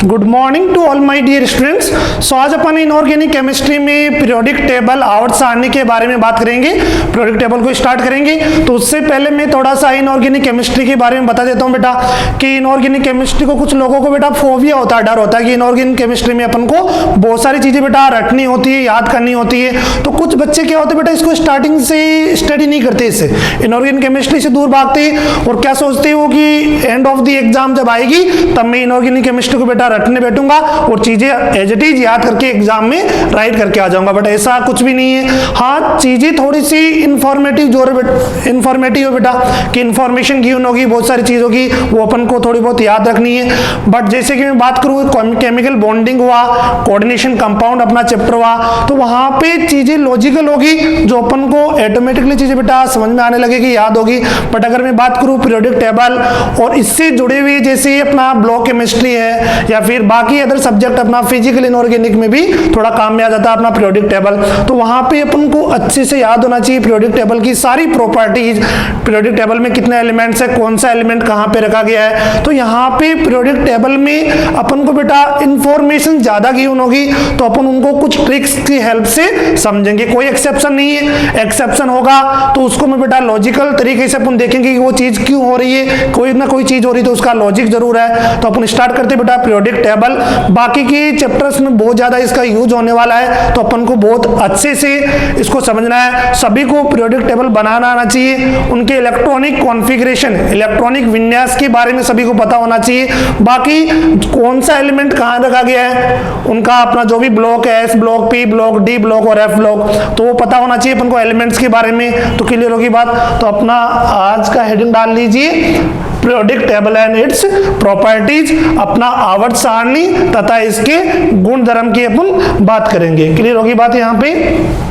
Good morning to all my dear students. So आज अपन inorganic chemistry में periodic table आवर्त सारणी के बारे में बात करेंगे। पीरियोडिक टेबल को स्टार्ट करेंगे तो उससे पहले मैं थोड़ा सा इनऑर्गेनिक केमिस्ट्री के बारे में बता देता हूं बेटा कि इनऑर्गेनिक केमिस्ट्री को कुछ लोगों को बेटा फोबिया होता है, डर होता है कि इनऑर्गेनिक केमिस्ट्री में अपन को बहुत सारी चीजें बेटा रटनी होती है, याद करनी होती है। तो कुछ बच्चे क्या होते हैं बेटा, इसको स्टार्टिंग से स्टडी नहीं करते, इससे इनऑर्गेनिक केमिस्ट्री से दूर भागते और क्या सोचते हो कि एंड ऑफ द एग्जाम जब आएगी तब मैं इनऑर्गेनिक केमिस्ट्री को बेटा रटने बैठूंगा और चीजें एज इट इज याद करके एग्जाम में राइट करके आ जाऊंगा। बट ऐसा कुछ भी नहीं है। हाँ, चीजें थोड़ी सी इंफॉर्मेटिव हो बेटा कि इंफॉर्मेशन गिवन होगी बहुत सारी चीजों की, वो अपन को थोड़ी बहुत याद रखनी है। बट जैसे कि मैं बात करूँ केमिकल बॉन्डिंग हुआ, कोऑर्डिनेशन कंपाउंड अपना चैप्टर हुआ, तो वहां पे चीजें लॉजिकल होगी जो अपन को ऑटोमेटिकली चीजें बेटा समझ में आने लगेगी, याद होगी। बट अगर मैं बात करूँ पीरियोडिक टेबल और इससे जुड़े हुए जैसे अपना ब्लॉक केमिस्ट्री है या फिर बाकी अदर सब्जेक्ट अपना फिजिकल इनऑर्गेनिक में भी थोड़ा काम में आ जाता है अपना पीरियोडिक टेबल, तो वहां पे अपन को अच्छे से याद होना चाहिए पीरियोडिक टेबल की सारी प्रॉपर्टीज, पीरियोडिक टेबल में कितने एलिमेंट्स है, कौन सा एलिमेंट कहां पे रखा गया है। तो यहाँ पे पीरियोडिक टेबल में अपन को बेटा इंफॉर्मेशन ज्यादा गिवन होगी तो अपन उनको कुछ ट्रिक्स की हेल्प से समझेंगे। कोई एक्सेप्शन नहीं है, एक्सेप्शन होगा तो उसको मैं बेटा लॉजिकल तरीके से अपन देखेंगे कि वो चीज क्यों हो रही है, कोई ना कोई चीज हो रही है तो उसका लॉजिक जरूर है। तो अपन स्टार्ट करते बेटा पीरियोडिक टेबल। बाकी के चैप्टर्स में बहुत ज्यादा इसका यूज होने वाला है तो अपन को बहुत अच्छे से इसको समझना है। सभी को पीरियोडिक टेबल बनाना आना चाहिए, उनके इलेक्ट्रॉनिक कॉन्फ़िगरेशन, इलेक्ट्रॉनिक विन्यास के बारे में सभी को पता होना चाहिए। बाकी कौन सा एलिमेंट कहां रखा गया है, उनका अपना जो भी ब्लॉक है, S block, P block, D block और एफ ब्लॉक, तो वो पता होना चाहिए अपन को एलिमेंट्स के बारे में। तो क्लियर होगी बात। तो अपना आज का हेडिंग डाल लीजिए periodic table and its properties, अपना आवर्त सारणी तथा इसके गुण धर्म की अपन बात करेंगे। क्लियर होगी बात यहाँ पे।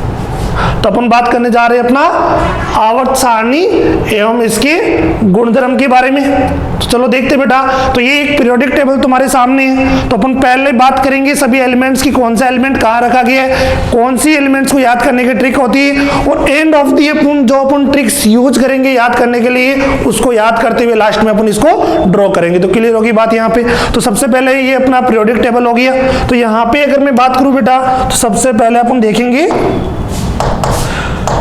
तो अपन बात करने जा रहे हैं अपना आवर्त सारणी एवं इसके गुणधर्म के बारे में। तो चलो देखते बेटा। तो ये एक पीरियोडिक टेबल तुम्हारे सामने है। तो अपन पहले बात करेंगे सभी एलिमेंट्स की, कौन सा एलिमेंट कहाँ रखा गया है, कौन सी एलिमेंट्स को याद करने की ट्रिक होती है, और एंड ऑफ दी अपन जो अपन ट्रिक्स यूज करेंगे याद करने के लिए उसको याद करते हुए लास्ट में अपन इसको ड्रॉ करेंगे। तो क्लियर होगी बात यहाँ पे। तो सबसे पहले ये अपना पीरियोडिक टेबल हो गया। तो यहाँ पे अगर मैं बात करूं बेटा तो सबसे पहले अपन देखेंगे,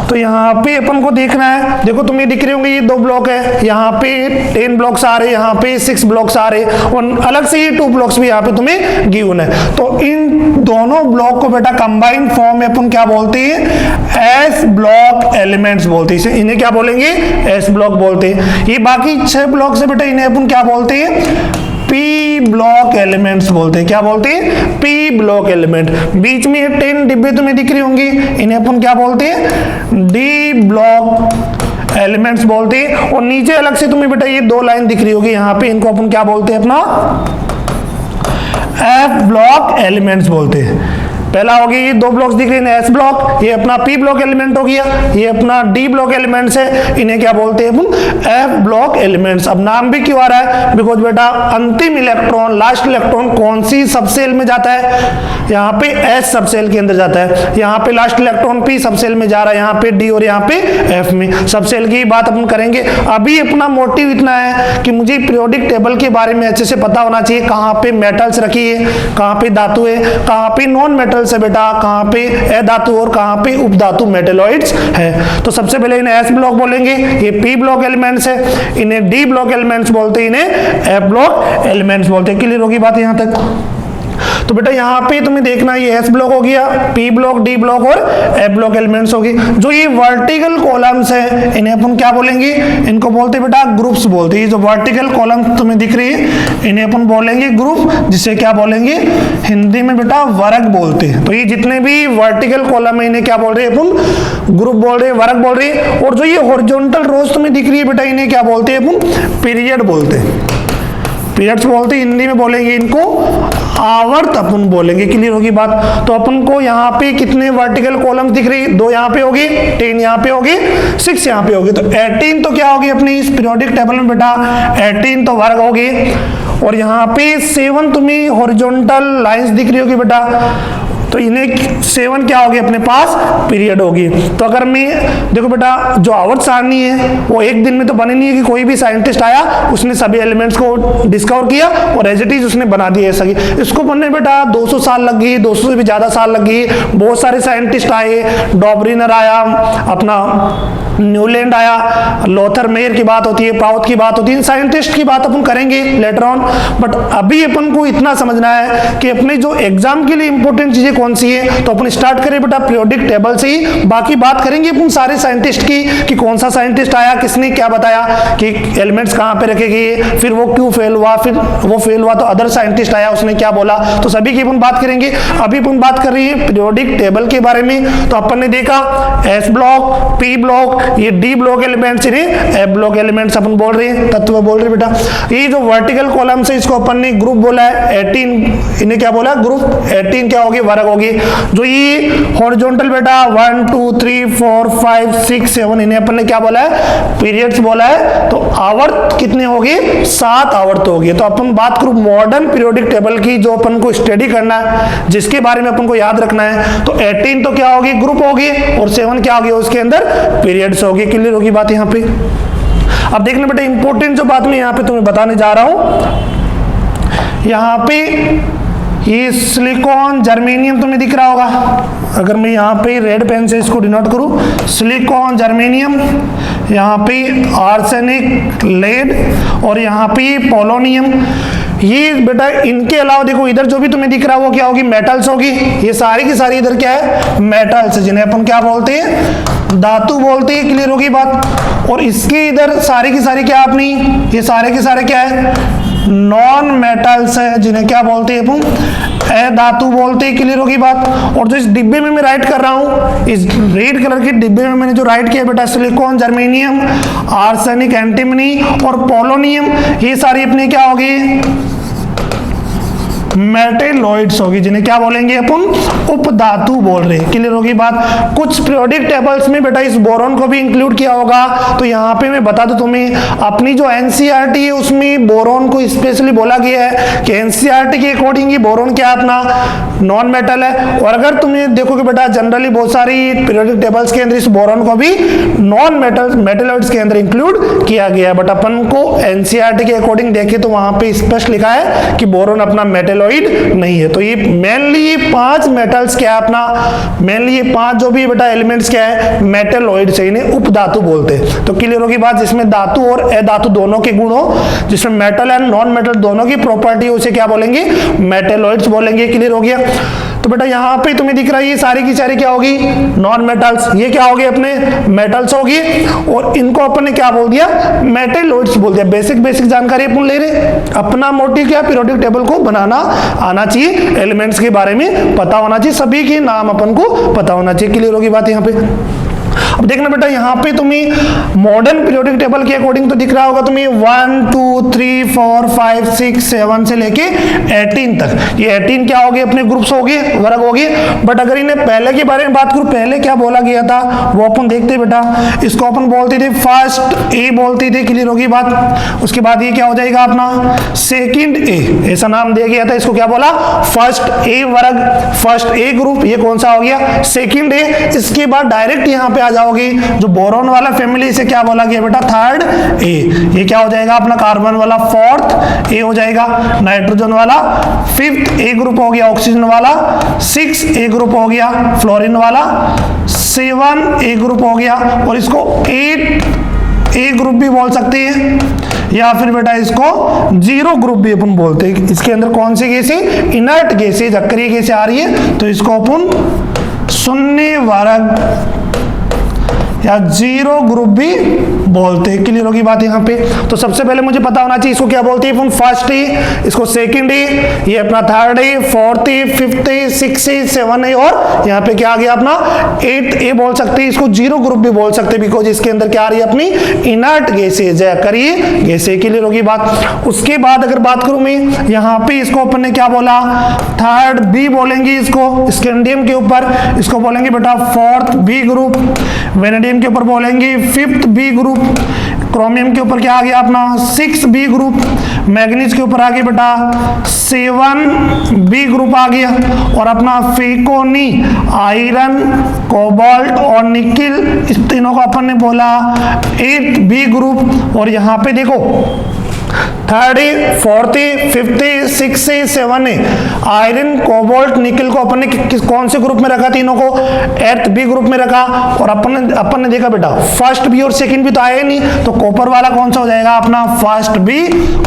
तो यहाँ पे अपन को देखना है, देखो तुम्हें दिख रहे होंगे ये दो ब्लॉक है, यहाँ पे 10 ब्लॉक्स आ रहे, यहाँ पे 6 ब्लॉक्स आ रहे और अलग से ये 2 ब्लॉक्स भी यहाँ पे तुम्हें गिवन है। तो इन दोनों ब्लॉक को बेटा कंबाइंड फॉर्म में अपन क्या बोलते हैं, एस ब्लॉक एलिमेंट्स बोलते हैं। इन्हें क्या बोलेंगे, एस ब्लॉक बोलते हैं। ये बाकी 6 ब्लॉक से बेटा इन्हें अपन क्या बोलते हैं, पी ब्लॉक एलिमेंट्स बोलते हैं। क्या बोलते हैं, पी ब्लॉक एलिमेंट। बीच में 10 डिब्बे तुम्हें दिख रही होंगी, इन्हें अपन क्या बोलते हैं, डी ब्लॉक एलिमेंट्स बोलते हैं। और नीचे अलग से तुम्हें बेटा ये 2 लाइन दिख रही होगी, यहाँ पे इनको अपन क्या बोलते हैं, अपना एफ ब्लॉक एलिमेंट्स बोलते हैं। पहला हो गया ये 2 ब्लॉक्स दिख रहे हैं एस ब्लॉक, ये अपना पी ब्लॉक एलिमेंट हो गया, ये अपना डी ब्लॉक एलिमेंट्स है, इन्हें क्या बोलते हैं अपन, एफ ब्लॉक एलिमेंट्स। अब नाम भी क्यों आ रहा है, बिकॉज बेटा अंतिम इलेक्ट्रॉन, लास्ट इलेक्ट्रॉन कौन सी सबसेल में जाता है, यहाँ पे एस सबसेल के अंदर जाता है, यहाँ पे लास्ट इलेक्ट्रॉन पी सबसेल में जा रहा है, यहाँ पे डी और यहाँ पे एफ में। सबसेल की बात अपन करेंगे। अभी अपना मोटिव इतना है कि मुझे पीरियोडिक टेबल के बारे में अच्छे से पता होना चाहिए, कहाँ पे मेटल्स रखी है, कहाँ पे धातु है, कहाँ पे नॉन मेटल से बेटा, कहां पे अधातु और कहां पे उपधातु मेटेलॉइड्स है। तो सबसे पहले इन्हें एस ब्लॉक बोलेंगे, ये पी ब्लॉक एलिमेंट्स है, इन्हें डी ब्लॉक एलिमेंट्स बोलते हैं, इन्हें एफ ब्लॉक एलिमेंट्स बोलते हैं। क्लियर होगी बात यहां तक। तो बेटा यहाँ पे तुम्हें देखना ये एस ब्लॉक हो गया, पी ब्लॉक, डी ब्लॉक और एफ ब्लॉक एलिमेंट्स होगी। जो ये वर्टिकल कॉलम्स है इन्हें अपन क्या बोलेंगे, इनको बोलते बेटा ग्रुप्स बोलते हैं। जो वर्टिकल कॉलम तुम्हें दिख रही है इन्हें अपन बोलेंगे ग्रुप, जिसे क्या बोलेंगे हिंदी में बेटा वर्ग बोलते हैं। तो ये जितने भी वर्टिकल कॉलम है इन्हें क्या बोल रहे हैं अपन, ग्रुप बोल रहे हैं, वर्ग बोल रहे हैं। और जो ये हॉरिजॉन्टल रोज तुम्हें दिख रही है बेटा इन्हें क्या बोलते हैं अपन, पीरियड बोलते हैं, पीरियड्स बोलते हैं। हिंदी में बोलेंगे इनको आवर्त अपन बोलेंगे। क्लियर होगी बात। तो अपन को यहाँ पे कितने वर्टिकल कॉलम्स दिख रही, 2 यहाँ पे होगी, 10 यहाँ पे होगी, 6 यहाँ पे होगी। तो 18 तो क्या होगी अपनी इस पीरियोडिक टेबल में बेटा, 18 तो वर्ग होगी। और यहाँ पे 7 तुम्हें हॉरिजॉन्टल लाइंस दिख रही होगी बेटा, तो इन्हें 7 क्या होगी अपने पास पीरियड होगी। तो अगर मैं देखो बेटा जो आवर्त सारणी है वो एक दिन में तो बनी नहीं है कि कोई भी साइंटिस्ट आया उसने सभी एलिमेंट्स को डिस्कवर किया और एज इट इज उसने बना दिया ऐसा। इसको बनने बेटा 200 साल लग गई, 200 से भी ज्यादा साल लग गई। बहुत सारे साइंटिस्ट आए, डॉबरिनर आया, अपना न्यूलैंड आया, लोथर मेयर की बात होती है, पाउथ की बात होती है, इन साइंटिस्ट की बात अपन करेंगे लेटर ऑन। बट अभी अपन को इतना समझना है कि अपने जो एग्जाम के लिए इंपॉर्टेंट चीजें कौन सी है, तो अपन स्टार्ट करें बेटा पीरियोडिक टेबल से ही। बाकी बात करेंगे अपन सारे साइंटिस्ट की कि कौन सा साइंटिस्ट आया, किसने क्या बताया कि एलिमेंट्स कहाँ पे रखे गए, फिर वो क्यों फेल हुआ, फिर वो फेल हुआ तो अदर साइंटिस्ट आया उसने क्या बोला, तो सभी की अपन बात करेंगे। अभी अपन बात कर रही है पीरियोडिक टेबल के बारे में। तो अपन ने देखा एस ब्लॉक, पी ब्लॉक, ये डी ब्लॉक एलिमेंट्स, इन्हें ए ब्लॉक एलिमेंट्स अपन बोल रहे हैं, तत्व बोल रहे हैं बेटा। ये जो वर्टिकल कॉलम्स है इसको अपन ने ग्रुप बोला है 18, इन्हें क्या बोला ग्रुप 18 क्या होगी वर्ग होगी। जो ये हॉरिजॉन्टल बेटा 1 2 3 4 5 6 7 इन्हें अपन ने क्या बोला है पीरियड्स बोला है। तो आवर्त कितने होगी 7 आवर्त होगी। तो अपन बात करूं मॉडर्न पीरियोडिक टेबल की जो अपन को स्टडी करना है, जिसके बारे में अपन को याद रखना है, तो 18 तो क्या होगी ग्रुप होगी और 7 क्या होगी उसके अंदर पीरियड्स होगी। क्लियर होगी बात यहाँ पे। अब देखना बेटा इंपॉर्टेंट जो बात मैं यहाँ पे तुम्हें बताने जा रहा हूं, यहाँ पे ये सिलिकॉन जर्मेनियम तुम्हें दिख रहा होगा। अगर मैं यहाँ पे रेड पेन से इसको डिनोट करूँ, सिलिकॉन जर्मेनियम, यहाँ पे आर्सेनिक लेड और यहाँ पे पोलोनियम। ये बेटा इनके अलावा देखो इधर जो भी तुम्हें दिख रहा है वो क्या होगी मेटल्स होगी। ये सारी की सारी इधर क्या है मेटल्स, जिन्हें अपन क्या बोलते हैं धातु बोलते हैं। क्लियर होगी बात। और इसके इधर सारी की सारी क्या अपनी ये सारे के सारे क्या है नॉन मेटल्स है, जिन्हें क्या बोलते हैं अपन अधातु बोलते हैं। क्लियर होगी बात। और जो इस डिब्बे में मैं राइट कर रहा हूं, इस रेड कलर के डिब्बे में मैंने जो राइट किया बेटा सिलिकॉन जर्मेनियम, आर्सेनिक एंटीमनी और पोलोनियम, ये सारी अपनी क्या होगी मेटेलॉइड्स होगी, जिन्हें क्या बोलेंगे अपन उपधातु बोल रहे हैं। क्लियर होगी बात। कुछ पीरियोडिक टेबल्स में बेटा इस बोरॉन को भी इंक्लूड किया होगा। तो यहाँ पे मैं बता दूं तुम्हें, अपनी जो एनसीईआरटी है उसमें बोरॉन को स्पेशली बोला गया है कि एनसीईआरटी के अकॉर्डिंग ये बोरॉन क्या अपना नॉन मेटल है। और अगर तुम्हें देखोगे बेटा जनरली बहुत सारी पीरियोडिक टेबल्स के अंदर इस बोरॉन को भी नॉन मेटल मेटेलॉइड्स के अंदर इंक्लूड किया गया है। बट अपन को एनसीईआरटी के अकॉर्डिंग देखे तो वहां पे स्पष्ट लिखा है कि बोरॉन अपना मेटेलॉइड नहीं है। तो ये मेनली ये 5 मेटल्स क्या है अपना, मेनली ये 5 जो भी बेटा एलिमेंट्स क्या है मेटेलॉइड से, इन्हें उपधातु बोलते हैं। तो क्लियर होगी बात। जिसमें धातु और अधातु दोनों के गुण हो, जिसमें मेटल एंड नॉन मेटल दोनों की प्रॉपर्टी उसे क्या बोलेंगे मेटेलॉइड्स बोलेंगे। क्लियर हो गया। तो बेटा यहाँ पे तुम्हें दिख रहा है ये सारी की सारी क्या होगी नॉन मेटल्स, ये क्या होगी अपने मेटल्स होगी और इनको अपन ने क्या बोल दिया मेटेलॉइड्स बोल दिया। बेसिक जानकारी अपन ले रहे। अपना मोटिव क्या पीरियोडिक टेबल को बनाना आना चाहिए, एलिमेंट्स के बारे में पता होना चाहिए, सभी के नाम अपन को पता होना चाहिए। क्लियर होगी बात यहाँ पे। अब देखना बेटा यहाँ पे तुम्हें मॉडर्न पीरियोडिक टेबल के अकॉर्डिंग तो दिख रहा होगा तुम्हें 1 2 3 4 5 6 7 से लेके 18 तक। ये 18 क्या होगी अपने ग्रुप्स होगी वर्ग होगी। बट अगर इन्हें पहले के बारे में बात करूं, पहले क्या बोला गया था वो अपन देखते बेटा। इसको अपन बोलते थे फर्स्ट ए बोलते थे। क्लियर होगी बात। उसके बाद ये क्या हो जाएगा अपना सेकंड ए, ऐसा नाम दिया गया था इसको, क्या बोला फर्स्ट ए वर्ग, फर्स्ट ए ग्रुप। ये कौन सा हो गया सेकंड ए। इसके बाद डायरेक्ट यहाँ पे आ जाओगे जो बोरॉन वाला फैमिली, इसे क्या बोला गया बेटा थर्ड ए। ये क्या हो जाएगा अपना कार्बन वाला फोर्थ ए हो जाएगा, नाइट्रोजन वाला फिफ्थ ए ग्रुप हो गया, ऑक्सीजन वाला 6 ए ग्रुप हो गया, फ्लोरीन वाला 7 ए ग्रुप हो गया और इसको 8 ए ग्रुप भी बोल सकते हैं या फिर बेटा इसको 0 ग्रुप भी अपन बोलते हैं। इसके अंदर कौन सी गैस है इनर्ट गैस है, जक्करी गैस आ रही है तो इसको अपन शून्य वर्ग या 0 ग्रुप भी बोलते हैं। क्लियर होगी बात यहाँ पे। तो सबसे पहले मुझे पता होना चाहिए इसको क्या बोलते हैं फर्स्ट ए, इसको सेकंड ए, ये अपना third A, fourth A, fifth A, 6 A, 7 A और यहाँ पे क्या आ गया अपना 8 ए बोल सकते हैं। इसको 0 ग्रुप भी बोल सकते हैं बिकॉज इसके अंदर क्या आ रही है अपनी इनर्ट गैसेज है, करिए गैसेज। क्लियर होगी बात। उसके बाद अगर बात करूं मैं यहाँ पे इसको अपन ने क्या बोला थर्ड बी बोलेंगे इसको, स्कैंडियम के ऊपर इसको बोलेंगे बेटा फोर्थ बी ग्रुप, वेनेडियम के ऊपर बोलेंगे फिफ्थ बी ग्रुप, क्रोमियम के ऊपर क्या आ गया अपना 6b ग्रुप, मैग्नीज के ऊपर आ गया बेटा 7b ग्रुप आ गया, और अपना फेकोनी, आयरन, कोबाल्ट और निकिल, इस तीनों को अपन ने बोला 8b ग्रुप। और यहाँ पे देखो 3rd, 4th, 5th, 6th, 7th iron, cobalt, nickel को अपन ने कौन से ग्रुप में रखा? तीनों को 8th B ग्रुप में रखा। और अपन ने देखा बेटा फर्स्ट बी और सेकंड बी तो आया नहीं, तो कॉपर वाला कौन सा हो जाएगा अपना फर्स्ट बी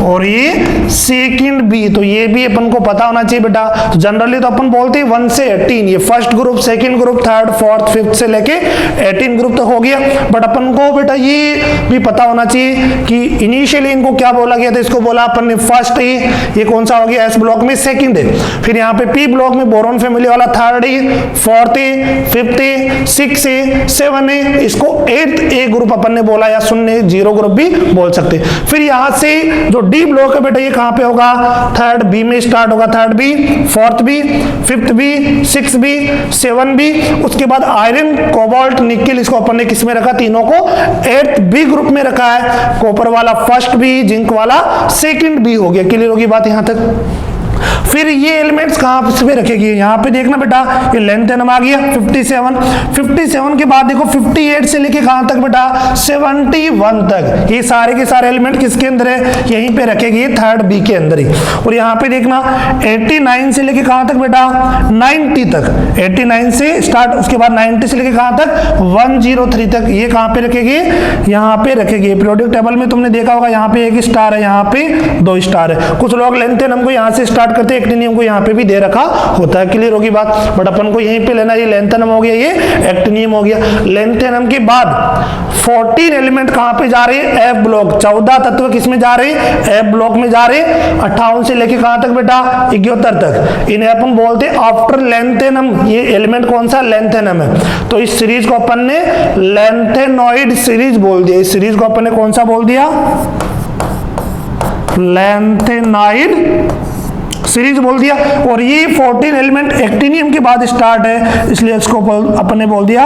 और ये सेकंड बी। तो ये भी अपन को पता होना चाहिए बेटा। तो जनरली तो अपन बोलते हैं 1 से 18, ये first group, second group, 3rd, 4th, 5th से लेके 18 ग्रुप तो हो गया। बट अपन को बेटा ये भी पता होना चाहिए कि इनिशियली इनको क्या बोला गया था। इसको बोला अपन ने फर्स्ट ए, ये कौन सा हो गया एस ब्लॉक में सेकंड है। फिर यहाँ पे पी ब्लॉक में बोरॉन फैमिली वाला 3rd ए, 4th ए, 5th ए, 6th ए, 7th ए, इसको 8th ए ग्रुप अपन ने बोला, या 0 ग्रुप भी बोल सकते। फिर यहाँ से जो डी ब्लॉक है बेटा ये कहाँ पे होगा? 3rd बी में स्टार्ट होगा, 3rd B, 4th B, 5th B, 6th B, 7th B. उसके बाद आयरन, कोबाल्ट, निकिल, इसको अपन ने किस में रखा? तीनों को 8th बी ग्रुप में रखा है। कॉपर वाला फर्स्ट बी, जिंक वाला सेकंड बी हो गया। क्लियर होगी बात यहां तक? फिर ये एलिमेंट्स कहां पे रखेगी? यहाँ पे देखना बेटा ये लेंथेनम आ गया 57 के बाद देखो 58 से लेके कहां तक बेटा 71 तक, ये सारे के सारे एलिमेंट किसके अंदर है? यहीं पे रखेगी 3rd बी के अंदर ही। और यहाँ पे देखना 89 से लेके कहां तक बेटा 90 तक, 89 से स्टार्ट, उसके बाद 90 से लेके कहां तक 103 तक, ये कहां पे रखेगी? यहाँ पे रखेगी। पीरियोडिक टेबल में तुमने देखा होगा यहाँ पे 1 स्टार है, यहाँ पे 2 स्टार है। कुछ लोग लेंथेनम को यहाँ से स्टार्ट करते हैं, एक्टिनियम को यहाँ पे भी दे रखा होता है। क्लियर होगी बात? बट अपन को यहीं पे लेना, ये लेंथेनम हो गया, ये एक्टिनियम हो गया। लेंथेनम के बाद 14 एलिमेंट कहां पे जा रहे हैं? F block. 14 तत्व किस में जा रहे हैं? एफ ब्लॉक में जा रहे हैं। 58 से लेके कहां तक बेटा 71 तक, इन्हें अपन बोलते हैं आफ्टर लेंथेनम। ये एलिमेंट कौन सा? लेंथेनम है। तो इस सीरीज को अपन ने लेंथेनॉइड सीरीज बोल दिया। इस सीरीज को अपन ने कौन सा बोल दिया? लेंथेनॉइड सीरीज बोल दिया। और ये 14 एलिमेंट एक्टिनियम के बाद स्टार्ट है, इसलिए इसको अपन ने बोल दिया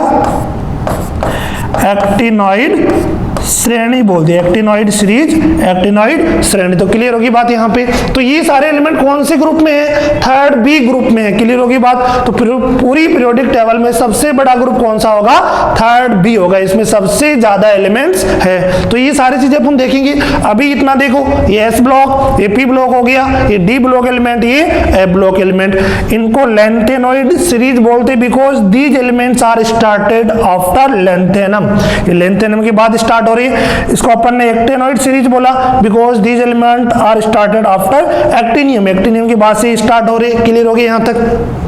एक्टिनॉइड श्रेणी बोल दिया। एक्टिनॉइड सीरीज, एक्टिनॉइड श्रेणी। तो क्लियर होगी बात यहाँ पे? तो ये सारे एलिमेंट कौन से ग्रुप में है? 3rd बी ग्रुप में है। क्लियर होगी बात? तो पूरी पीरियोडिक टेबल में सबसे बड़ा ग्रुप कौन सा होगा? 3rd बी होगा। इसमें सबसे ज्यादा एलिमेंट्स है। तो ये सारी चीजें अपन देखेंगे। अभी इतना देखो, ये एस ब्लॉक, ये पी ब्लॉक हो गया, ये डी ब्लॉक एलिमेंट, ये एफ ब्लॉक एलिमेंट। इनको लेंथेनॉइड सीरीज बोलते because these elements are started after lanthanum. ये लेंथेनम के बाद स्टार्ट हो रही है। इसको अपन ने एक्टिनॉइड सीरीज बोला because these element are started after actinium. Actinium के बाद से स्टार्ट हो रही है। क्लियर हो गई यहां तक?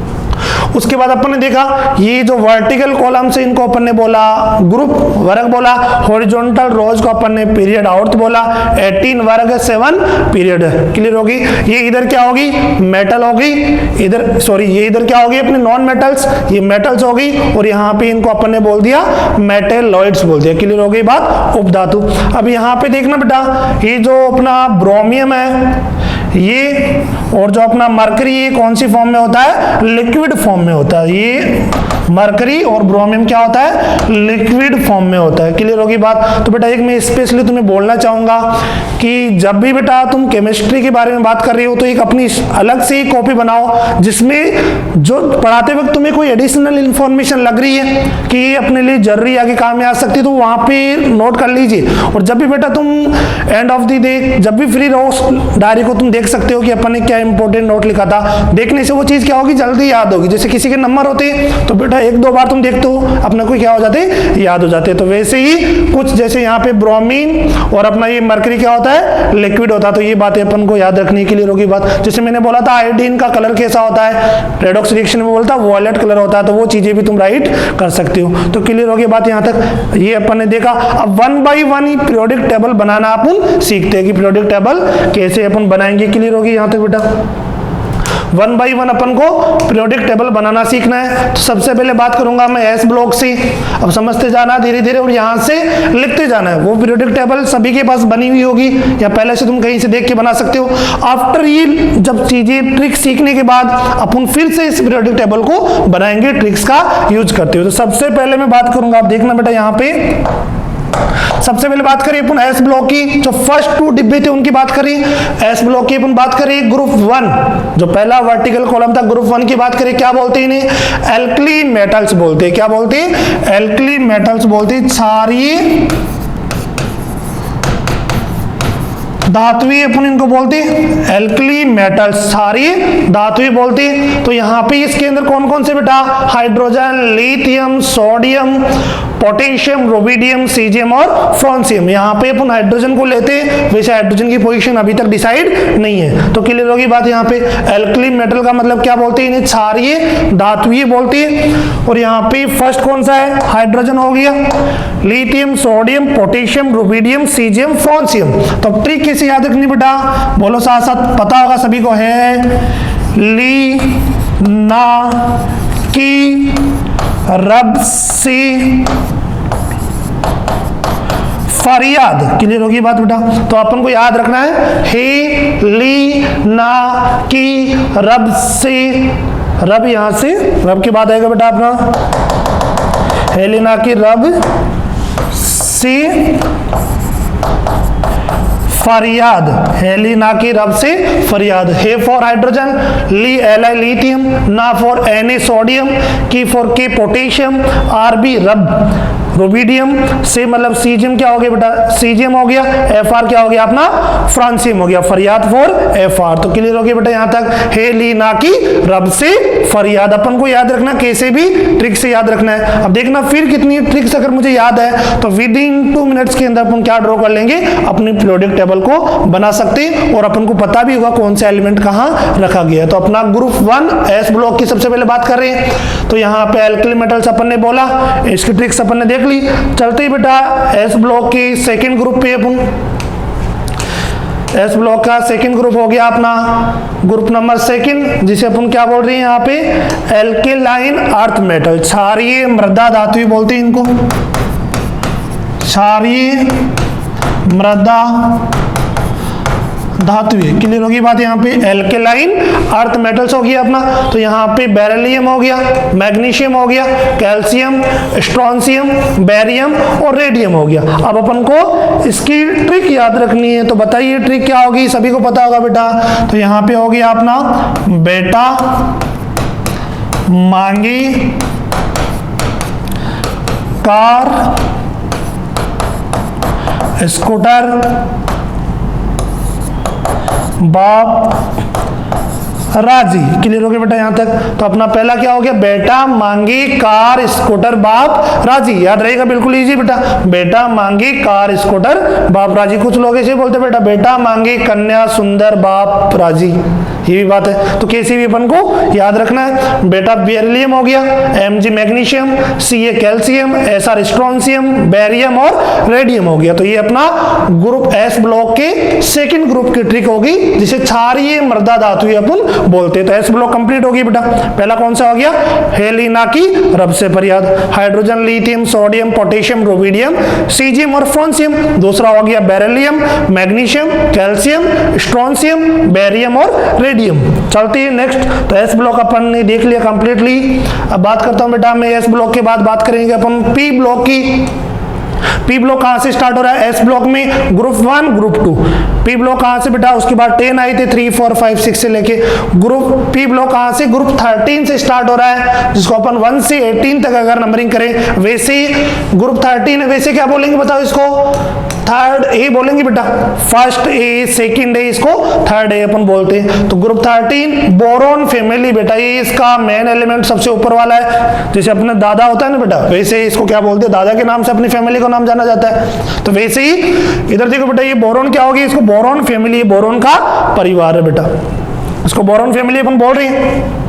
उसके बाद अपन ने देखा ये जो वर्टिकल कॉलम से इनको अपन ने बोला ग्रुप वर्ग बोला, हॉरिजॉन्टल रोज को अपन ने पीरियड आवर्त बोला, 18 वर्ग 7 पीरियड। क्लियर होगी? ये इधर क्या होगी? मेटल होगी। इधर सॉरी, ये इधर क्या होगी? अपने नॉन मेटल्स, ये मेटल्स होगी। और यहाँ पे इनको अपन ने बोल दिया मेटेलॉइड्स बोल दिया। क्लियर हो गई बात? उपधातु। अब यहाँ पे देखना बेटा, ये जो अपना ब्रोमियम है ये, और जो अपना मरकरी, ये कौन सी फॉर्म में होता है? लिक्विड फॉर्म में होता है। ये मरकरी और ब्रोमियम क्या होता है? लिक्विड फॉर्म में होता है। क्लियर होगी बात? तो बेटा एक मैं स्पेशली तुम्हें बोलना चाहूंगा कि जब भी बेटा तुम केमिस्ट्री के बारे में बात कर रही हो तो एक अपनी अलग से ही कॉपी बनाओ, जिसमें जो पढ़ाते वक्त तुम्हें कोई एडिशनल इंफॉर्मेशन लग रही है कि ये अपने लिए जरूरी आगे काम में आ सकती है, तो वहां पे नोट कर लीजिए। और जब भी बेटा तुम एंड ऑफ द डे जब भी फ्री रहो, डायरी को तुम देख सकते हो कि अपन ने क्या इंपॉर्टेंट नोट लिखा था। देखने से वो चीज क्या होगी? जल्दी याद होगी। जैसे किसी के नंबर होते तो बेटा 1-2 बार तुम देखते हो, अपने को क्या हो जाते? याद हो जाते। तो वैसे ही कुछ जैसे यहाँ पे ब्रोमीन और अपना ये मरकरी क्या होता है? लिक्विड होता है। तो ये बातें अपन को याद रखने के लिए होगी बात। जैसे मैंने बोला था आयोडीन का कलर कैसा होता है? रेडॉक्स रिएक्शन में बोलता है वॉयलेट कलर होता है। तो वो चीजें भी तुम राइट कर सकते हो। तो क्लियर होगी बात यहाँ तक? ये अपन ने देखा। अब 1 by 1 ही पीरियोडिक टेबल बनाना अपन सीखते हैं कि पीरियोडिक टेबल कैसे अपन बनाएंगे। क्लियर होगी यहाँ तक बेटा? 1 by 1 अपन को पीरियोडिक टेबल बनाना सीखना है। तो सबसे पहले बात करूंगा मैं एस ब्लॉक से। अब समझते जाना धीरे धीरे और यहाँ से लिखते जाना है। वो पीरियोडिक टेबल सभी के पास बनी हुई होगी या पहले से तुम कहीं से देख के बना सकते हो। आफ्टर ये जब चीजें ट्रिक सीखने के बाद अपन फिर से इस पीरियोडिक टेबल को बनाएंगे ट्रिक्स का यूज करते हुए। तो सबसे पहले मैं बात करूंगा, आप देखना बेटा यहाँ पे सबसे पहले बात करें अपन एस ब्लॉक की, जो फर्स्ट 2 डिब्बे थे उनकी बात करें। एस ब्लॉक की अपन बात करें ग्रुप 1, जो पहला वर्टिकल कॉलम था ग्रुप 1 की बात करें, क्या बोलते हैं इन्हें? एल्कली मेटल्स बोलते हैं। क्या बोलते हैं? एल्कली मेटल्स बोलते हैं। क्षारीय धातुएं अपन इनको बोलते हैं एल्कली मेटल्स, क्षारीय धातुएं बोलते हैं। तो यहाँ पे इसके अंदर कौन कौन से बेटा? Hydrogen, lithium, sodium, potassium, rubidium, caesium और फ्रांसियम। यहाँ पे अपन हाइड्रोजन को लेते हैं, वैसे हाइड्रोजन की पोजीशन अभी तक डिसाइड नहीं है, तो क्लियर होगी बात। यहाँ पे एल्कली मेटल का मतलब क्या बोलते हैं? इन्हें क्षारीय धातुएं बोलते हैं। और यहाँ पे फर्स्ट कौन सा है? हाइड्रोजन हो गया, lithium, sodium, potassium, rubidium, caesium, francium. तो ट्रिक कैसे याद रखनी बेटा? बोलो साथ साथ, पता होगा सभी को, है ली ना की रब से फरियाद। क्लियर होगी बात बेटा? तो अपन को याद रखना है, हे ली ना की रब से, रब यहां से, रब के बाद आएगा बेटा अपना हेलिना की रब से फरियाद, हेलिना की रब से फरियाद। हे फॉर हाइड्रोजन, ली एल आई लिथियम, ना फॉर एन ए सोडियम, की for K potassium, R B रब रुबिडियम, से मतलब सीजियम क्या हो गया बेटा? सीजियम हो गया। एफ आर क्या हो गया अपना? फ्रांसियम हो गया। फरियाद फॉर एफ आर। तो क्लियर हो गया बेटा यहां तक, हे ली ना की रब से फरियाद। अपन को याद रखना, कैसे भी ट्रिक से याद रखना है। अब देखना फिर कितनी ट्रिक्स अगर मुझे याद है तो विद इन 2 मिनट्स के अंदर अपन क्या ड्रॉ कर लेंगे, अपनी पीरियोडिक टेबल को बना सकते हैं और अपन को पता भी होगा कौन सा एलिमेंट कहां रखा गया है। तो अपना ग्रुप 1 एस ब्लॉक की सबसे पहले बात कर रहे हैं। तो यहाँ पे एल्कली मेटल्स अपन ने बोला, इसकी ट्रिक्स अपन ने देख ली। चलते ही बेटा एस ब्लॉक की सेकंड ग्रुप पे अपन, एस ब्लॉक का सेकंड ग्रुप हो गया अपना ग्रुप नंबर 2, जिसे अपन क्या बोल रहे हैं यहाँ पे? एल्केलाइन अर्थ मेटल, क्षारीय मृदा धातु बोलते हैं इनको, क्षारीय मृदा धातुएं। क्लियर होगी बात? यहाँ पे एल्केलाइन अर्थ मेटल्स हो गया अपना। तो यहाँ पे बेरिलियम हो गया, मैग्नीशियम हो गया, कैल्शियम, स्ट्रोंशियम, बेरियम और रेडियम हो गया। अब अपन को इसकी ट्रिक याद रखनी है, तो बताइए ट्रिक क्या होगी? सभी को पता होगा बेटा। तो यहाँ पे हो गया अपना बेटा मांगी कार स्कूटर बाप राजी। क्लियर हो गया बेटा यहां तक? तो अपना पहला क्या हो गया? बेटा मांगी कार स्कूटर बाप राजी। याद रहेगा, बिल्कुल इजी बेटा। बेटा मांगी कार स्कूटर बाप राजी। कुछ लोग ऐसे बोलते बेटा बेटा मांगी कन्या सुंदर बाप राजी, ये भी बात है। तो कैसे भी अपन को याद रखना है। बेटा बेरिलियम हो गया, Mg magnesium, Ca calcium, Sr strontium, barium और रेडियम हो गया। तो ये अपना ग्रुप एस ब्लॉक के सेकंड ग्रुप की ट्रिक होगी, जिसे क्षारीय मृदा धातु अपन बोलते हैं। तो एस ब्लॉक कंप्लीट होगी बेटा। पहला कौन सा हो गया? हेलिना की रब से फरियाद, hydrogen, lithium, sodium, potassium, rubidium, caesium और फ्रांसियम। दूसरा हो गया beryllium, magnesium, calcium, strontium, barium और रेडियम। चलती है नेक्स्ट। तो एस ब्लॉक अपन ने देख लिया कंप्लीटली। अब बात करता हूं बेटा मैं एस ब्लॉक के बाद बात करेंगे अपन पी ब्लॉक की। पी ब्लॉक कहां से स्टार्ट हो रहा है? एस ब्लॉक में ग्रुप 1 ग्रुप 2। पी ब्लॉक कहां से बेटा? उसके बाद 10 आए थे, 3 4 5 6 से लेके। ग्रुप पी ब्लॉक कहां से? ग्रुप 13 से स्टार्ट हो रहा है, जिसको अपन 1 से 18 तक अगर नंबरिंग करें, वैसे ही ग्रुप 13 है, वैसे क्या बोलेंगे बताओ इसको? थर्ड ए बोलेंगे बेटा। फर्स्ट ए, सेकंड ए, इसको थर्ड ए अपन बोलते हैं। तो ग्रुप 13 बोरोन फैमिली बेटा, ये इसका मेन एलिमेंट सबसे ऊपर वाला है। जैसे अपने दादा होता है ना बेटा, वैसे ही इसको क्या बोलते हैं? दादा के नाम से अपनी फैमिली को नाम जाना जाता है। तो वैसे ही इधर देखो बेटा, ये बोरोन क्या होगी? इसको बोरोन फैमिली, बोरोन का परिवार है बेटा, इसको बोरोन फैमिली अपन बोल रहे हैं।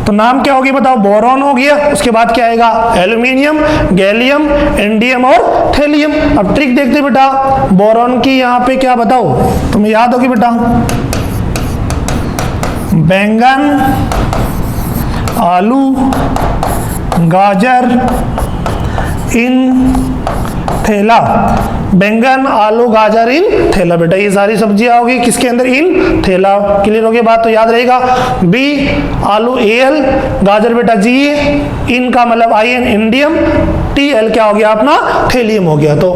तो नाम क्या होगी बताओ? बोरोन हो गया। उसके बाद क्या आएगा? एल्यूमिनियम, गैलियम, इंडियम और थेलियम। अब ट्रिक देखते बेटा, बोरोन की यहाँ पे क्या बताओ तुम्हें याद होगी बेटा? बैंगन, आलू, गाजर, इन थैला। बैंगन, आलू, गाजर, इन थैला बेटा, ये सारी सब्जियां होगी किसके अंदर? इन थैला। क्लियर हो गया बात? तो याद रहेगा बी आलू AL, गाजर बेटा Ga, इन का मतलब IN इंडियम, Tl क्या हो गया अपना, थेलियम हो गया। तो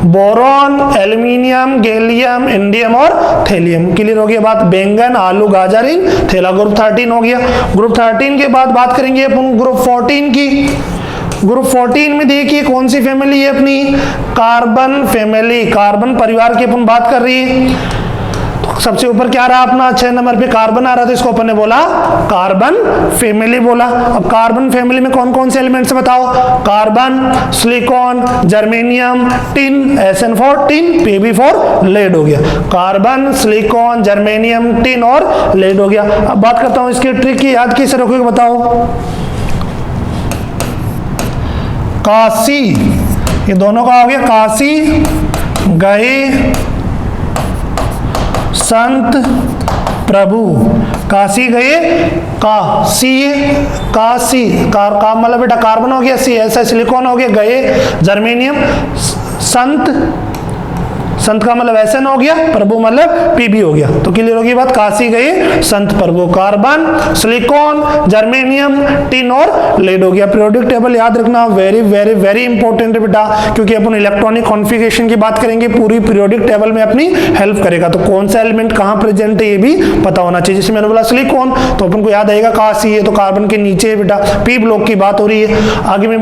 बोरॉन, एल्यूमिनियम, गैलियम, इंडियम और थेलियम। क्लियर हो गया बात। बैंगन, आलू, गाजर इन थैला, ग्रुप 13 हो गया। ग्रुप 13 के बाद बात करेंगे अपन ग्रुप 14 की। ग्रुप 14 में देखिए कौन सी फैमिली है अपनी, कार्बन फैमिली, कार्बन परिवार की अपन बात कर रही है। तो सबसे ऊपर क्या रहा अपना, 6 नंबर पे कार्बन आ रहा था, इसको अपन ने बोला कार्बन फैमिली बोला। अब कार्बन फैमिली में कौन कौन से एलिमेंट्स बताओ, carbon, silicon, germanium, tin, SN4 tin, Pb4 lead हो गया। कार्बन, सिलिकॉन, जर्मेनियम, टिन और लेड हो गया। अब बात करता हूं इसकी ट्रिक की, याद कैसे रखोगे बताओ। काशी, ये दोनों का हो गया, काशी गए संत प्रभु, काशी गए, काशी का मतलब बेटा कार्बन हो गया, सी ऐसा सिलिकॉन हो गया, गए जर्मेनियम, संत का मतलब SN हो गया, प्रभु मतलब Pb हो गया। तो क्लियर होगी बात, काशी गए संत प्रभु, कार्बन, सिलिकॉन, जर्मेनियम, टिन और लेड हो गया। पीरियोडिक टेबल याद रखना, वेरी वेरी वेरी इंपॉर्टेंट है बेटा, क्योंकि अपन इलेक्ट्रॉनिक कॉन्फ़िगरेशन की बात करेंगे, पूरी पीरियोडिक टेबल में अपनी हेल्प करेगा। तो कौन सा एलिमेंट कहाँ प्रेजेंट है ये भी पता होना चाहिए। जैसे मैंने बोला सिलिकॉन, तो अपन को याद आएगा काशी है, तो कार्बन के नीचे है बेटा, P ब्लॉक की बात हो रही है। आगे में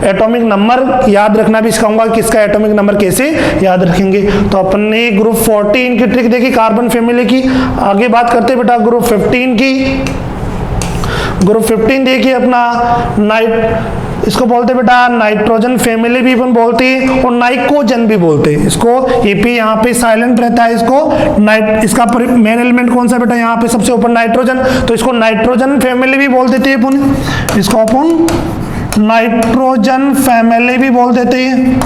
एटॉमिक नंबर याद रखना भी सिखाऊंगा, किसका एटॉमिक नंबर कैसे याद रखेंगे। तो अपन ने ग्रुप 14 की ट्रिक देखी कार्बन फैमिली की। आगे बात करते बेटा ग्रुप 15 की। ग्रुप 15 देखिए अपना इसको बोलते बेटा नाइट्रोजन फैमिली भी अपन बोलते हैं और नाइकोजन भी बोलते हैं इसको। Ep यहाँ पे साइलेंट रहता है, इसको इसका मेन एलिमेंट कौन सा बेटा, यहाँ पे सबसे ऊपर नाइट्रोजन, तो इसको नाइट्रोजन फैमिली भी बोल देते हैं अपन, इसको अपन नाइट्रोजन फैमिली भी बोल देते हैं,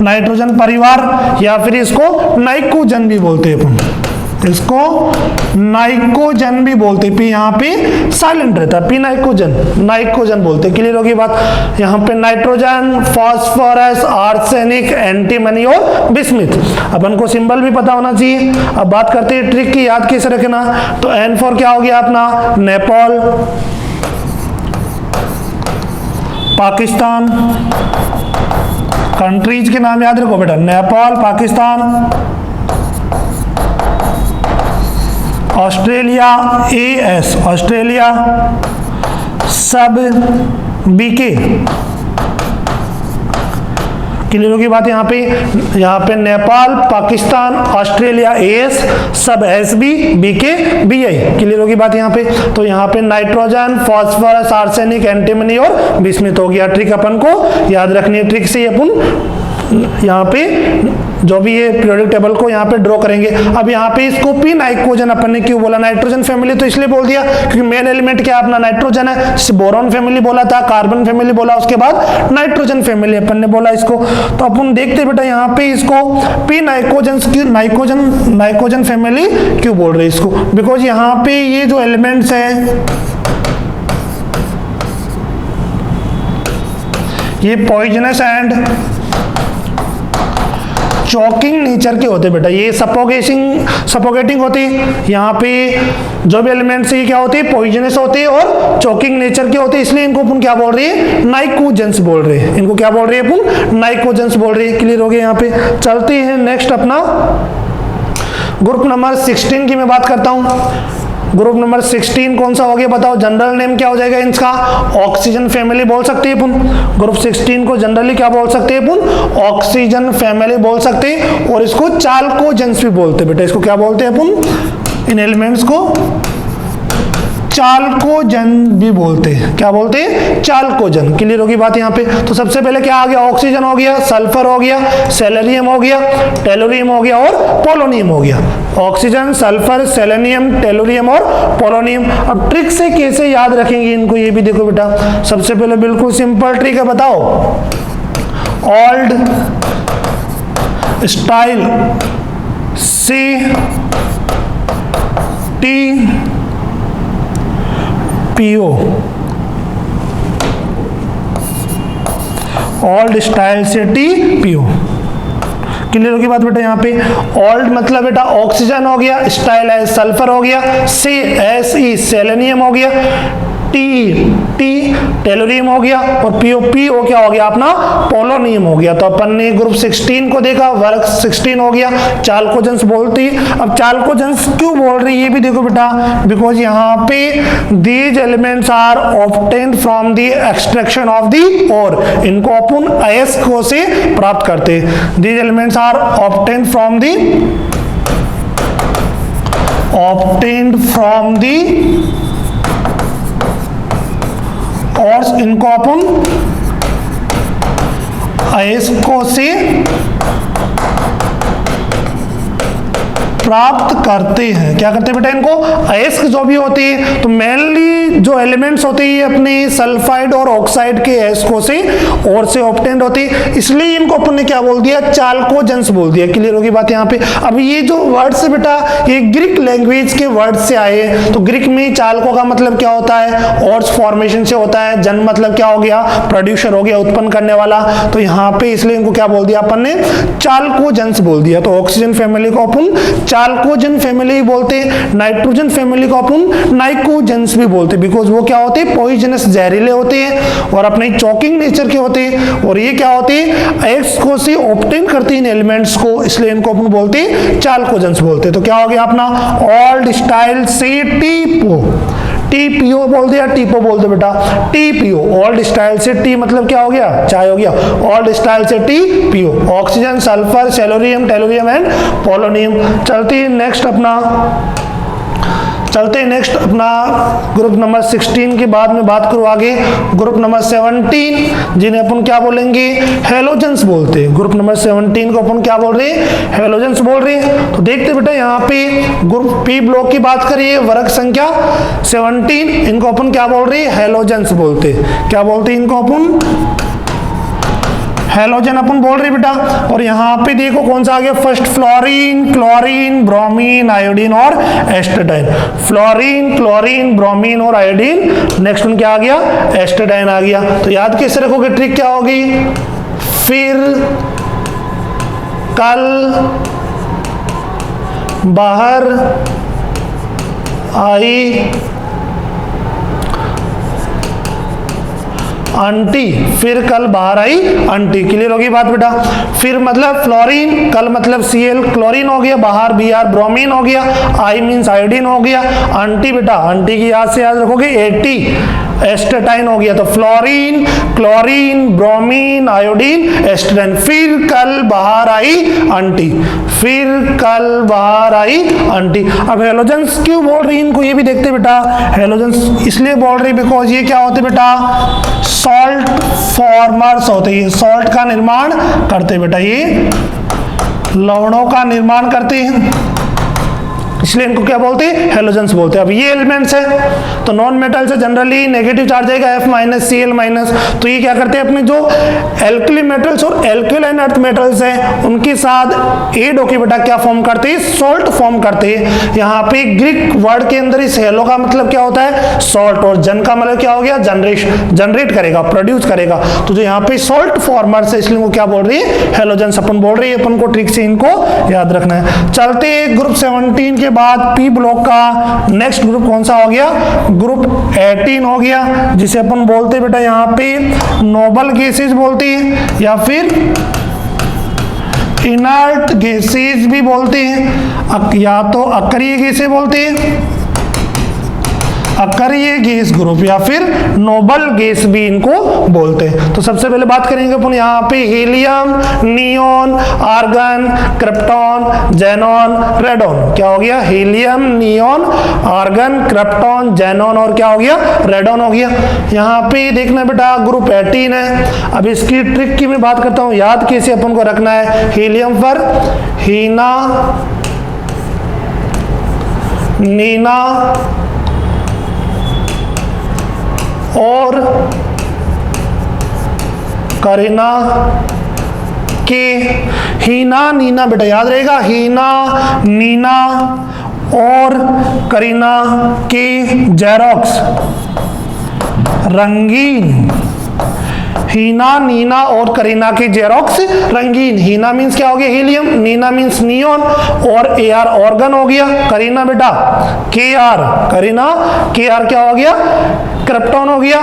नाइट्रोजन परिवार, या फिर इसको नाइकोजन भी बोलते हैं अपन, इसको नाइकोजन भी बोलते हैं। P यहाँ पे साइलेंट रहता है, P नाइकोजन बोलते हैं। क्लियर होगी बात। यहाँ पे नाइट्रोजन, फास्फोरस, आर्सेनिक, एंटीमनी और बिस्मिथ, अपन को सिंबल भी पता होना चाहिए। अब बात करते हैं ट्रिक की, याद कैसे रखना। तो N4 क्या हो गया अपना, नेपाल, पाकिस्तान, कंट्रीज के नाम याद रखो बेटा, Nepal, Pakistan, Australia, AS Australia, सब BK। क्लियर होगी बात। यहाँ पे नेपाल, पाकिस्तान, ऑस्ट्रेलिया, AS, सब SB, BK, BI। क्लियर होगी बात यहाँ पे। तो यहाँ पे नाइट्रोजन, फास्फोरस, आर्सेनिक, एंटीमनी और बिस्मिथ हो गया। ट्रिक अपन को याद रखनी है, ट्रिक से अपन यहाँ पे जो भी ये पीरियोडिक टेबल को यहाँ पे ड्रॉ करेंगे। अब यहाँ पे इसको P नाइकोजन अपन ने क्यों बोला, नाइट्रोजन फैमिली तो इसलिए बोल दिया क्योंकि मेन एलिमेंट क्या अपना नाइट्रोजन है। बोरॉन फैमिली बोला था, कार्बन फैमिली बोला, उसके बाद नाइट्रोजन फैमिली अपन ने बोला इसको। तो अपन देखते बेटा यहाँ पे इसको P नाइकोजन फैमिली क्यों बोल रहे इसको, बिकॉज यहाँ पे ये जो एलिमेंट्स है ये पॉइजनस एंड चॉकिंग नेचर के होते बेटा, ये सफोकेटिंग होती है। यहाँ पे जो भी एलिमेंट्स ये क्या होते हैं, पॉइजनस होते हैं और चॉकिंग नेचर के होते हैं, इसलिए इनको अपन क्या बोल रहे हैं, नाइकोजेंस बोल रहे हैं। इनको क्या बोल रहे हैं अपन, नाइकोजेंस बोल रहे हैं। क्लियर हो गया। यहाँ पे चलते हैं नेक्स्ट अपना ग्रुप नंबर 16 की मैं बात करता हूँ। ग्रुप नंबर 16 कौन सा हो गया बताओ, जनरल नेम क्या हो जाएगा इसका, ऑक्सीजन फैमिली बोल सकते हैं अपन। ग्रुप 16 को जनरली क्या बोल सकते हैं अपन, ऑक्सीजन फैमिली बोल सकते हैं, और इसको चाल्कोजेंस भी बोलते हैं बेटा। इसको क्या बोलते हैं अपन, इन एलिमेंट्स को चाल्कोजन भी बोलते हैं। क्या बोलते हैं, चाल्कोजन। क्लियर होगी बात यहाँ पे। तो सबसे पहले क्या आ गया, ऑक्सीजन हो गया, सल्फर हो गया, सेलेनियम हो गया, टेलोरियम हो गया और पोलोनियम हो गया। ऑक्सीजन, सल्फर, सेलेनियम, टेलोरियम और पोलोनियम। अब ट्रिक से कैसे याद रखेंगे इनको, ये भी देखो बेटा। सबसे पहले बिल्कुल सिंपल ट्रिक है, बताओ। Old style CTPO, old style से TPO। क्लियर होगी बात बेटा। यहाँ पे ओल्ड मतलब बेटा ऑक्सीजन हो गया, स्टाइल है सल्फर हो गया, SE सेलेनियम हो गया, टी टेलोरियम हो गया, और पीओ क्या हो गया अपना पोलोनियम हो गया। तो अपन ने ग्रुप 16 को देखा, वर्ग 16 हो गया, चाल्कोजेंस बोलती। अब चाल्कोजेंस क्यों बोल रही है ये भी देखो बेटा, बिकॉज यहाँ पे these elements are obtained from the extraction of the ore, इनको अपन अयस्क से प्राप्त करते हैं। These elements are obtained from the ore इनको अपन अयस्कों से प्राप्त करते हैं। क्या करते हैं बेटा, इनको अयस्क जो भी होती है, तो मेनली जो एलिमेंट्स होते हैं अपने सल्फाइड और ऑक्साइड के अयस्कों से और से ऑब्टेन्ड होती है, इसलिए इनको अपन ने क्या बोल दिया, चाल्कोजेंस बोल दिया। क्लियर होगी बात यहाँ पे। अब ये जो वर्ड्स है बेटा, ये ग्रीक लैंग्वेज के वर्ड से आए। तो ग्रीक में चाल्को का मतलब क्या होता है, ऑर्स फॉर्मेशन से होता है। जन मतलब क्या हो गया, प्रोड्यूसर हो गया, उत्पन्न करने वाला। तो यहाँ पे इसलिए इनको क्या बोल दिया अपन ने, चाल्कोजेंस बोल दिया। तो ऑक्सीजन फैमिली को अपन चाल्कोजेन फैमिली बोलते हैं, नाइट्रोजन फैमिली को अपन नाइकोजेंस भी बोलते हैं, बिकॉज वो क्या होते हैं, पॉइजनस जहरीले होते हैं और अपने चॉकिंग नेचर के होते हैं। और ये क्या होते हैं, अयस्कों से ऑब्टेन करते हैं एलिमेंट्स को, इसलिए इनको अपन बोलते हैं चाल्कोजेंस बोलते हैं। तो क्या हो गया अपना ओल्ड स्टाइल से टीपीओ बोल दिया, टीपो बोल दो बेटा, टीपीओ। ओल्ड स्टाइल से टी मतलब क्या हो गया, चाय हो गया। ओल्ड स्टाइल से टीपीओ, oxygen, sulphur, selenium, tellurium and polonium. चलते हैं नेक्स्ट अपना ग्रुप नंबर 16 के बाद में बात करूँ आगे, ग्रुप नंबर 17 जिन्हें अपन क्या बोलेंगे, हेलोजेंस बोलते हैं। ग्रुप नंबर 17 को अपन क्या बोल रहे हैं, हेलोजेंस बोल रहे हैं। तो देखते बेटा यहाँ पे ग्रुप पी ब्लॉक की बात करिए, वर्ग संख्या 17, इनको अपन क्या बोल रहे हैं, हेलोजेंस बोलते हैं। क्या बोलते हैं इनको अपन, हेलोजन अपन बोल रहे बेटा। और यहाँ पे देखो कौन सा आ गया, first fluorine, chlorine, bromine, iodine और एस्टेटाइन। फ्लोरीन, क्लोरीन, ब्रोमीन और आयोडीन, नेक्स्ट में क्या आ गया, एस्टेटाइन आ गया। तो याद कैसे रखोगे, ट्रिक क्या होगी, फिर कल बाहर आई आंटी, फिर कल बाहर आई आंटी। क्लियर होगी बात बेटा। फिर मतलब फ्लोरीन, कल मतलब Cl क्लोरीन हो गया, बाहर Br ब्रोमीन हो गया, आई मीन्स आयोडीन हो गया, आंटी बेटा आंटी की याद से याद रखोगे 80 एस्टेटाइन हो गया। तो fluorine, chlorine, bromine, iodine, astatine. फिर कल बाहर आई आंटी, फिर कल बाहर आई आंटी। अब हेलोजेंस क्यों बोल रही है इनको, ये भी देखते बेटा। हेलोजेंस इसलिए बोल रही बिकॉज ये क्या होते बेटा, सॉल्ट फॉर्मर्स होते हैं, सॉल्ट का निर्माण करते बेटा, ये लवणों का निर्माण करते हैं, इसलिए इनको क्या बोलते हैं, हेलोजेंस बोलते हैं। अब ये एलिमेंट्स है, तो नॉन मेटल से जनरली नेगेटिव चार्ज आएगा F माइनस Cl माइनस। तो ये क्या करते हैं, अपने जो एल्कली मेटल्स और एल्कलाइन अर्थ मेटल्स हैं उनके साथ एड होके बेटा क्या फॉर्म करते हैं, सॉल्ट फॉर्म करते हैं। यहाँ पे ग्रीक वर्ड के अंदर इस हेलो का मतलब क्या होता है, सॉल्ट, और जन का मतलब क्या हो गया, जनरेट करेगा, प्रोड्यूस करेगा। तो जो यहाँ पे सॉल्ट फॉर्मर्स है इसलिए वो क्या बोल रही है, हेलोजेंस अपन बोल रही है। अपन को ट्रिक से इनको याद रखना है। चलते ग्रुप 17 के बाद पी ब्लॉक का नेक्स्ट ग्रुप कौन सा हो गया, ग्रुप 18 हो गया, जिसे अपन बोलते बेटा यहाँ पे नोबल गैसेस बोलते हैं या फिर इनर्ट गैसेस भी बोलते हैं, या तो अक्रिय गैसें बोलते हैं, अक्रिय गैस ग्रुप, या फिर नोबल गैस भी इनको बोलते हैं। तो सबसे पहले बात करेंगे अपन यहाँ पे helium, neon, argon, krypton, xenon, radon. क्या हो गया, helium, neon, argon, krypton, xenon और क्या हो गया, रेडॉन हो गया। यहाँ पे देखना बेटा ग्रुप 18 है। अब इसकी ट्रिक की मैं बात करता हूँ, याद कैसे अपन को रखना है। हीलियम पर हीना, नीना और करीना के, हीना नीना बेटा याद रहेगा, हीना नीना और करीना के जेरोक्स रंगीन, हीना नीना और करीना की जेरोक्स रंगीन। हीना मीन्स क्या हो गया, हीलियम, नीना मीन्स नियोन और Ar ऑर्गन हो गया, करीना बेटा Kr, करीना Kr क्या हो गया, क्रिप्टॉन हो गया,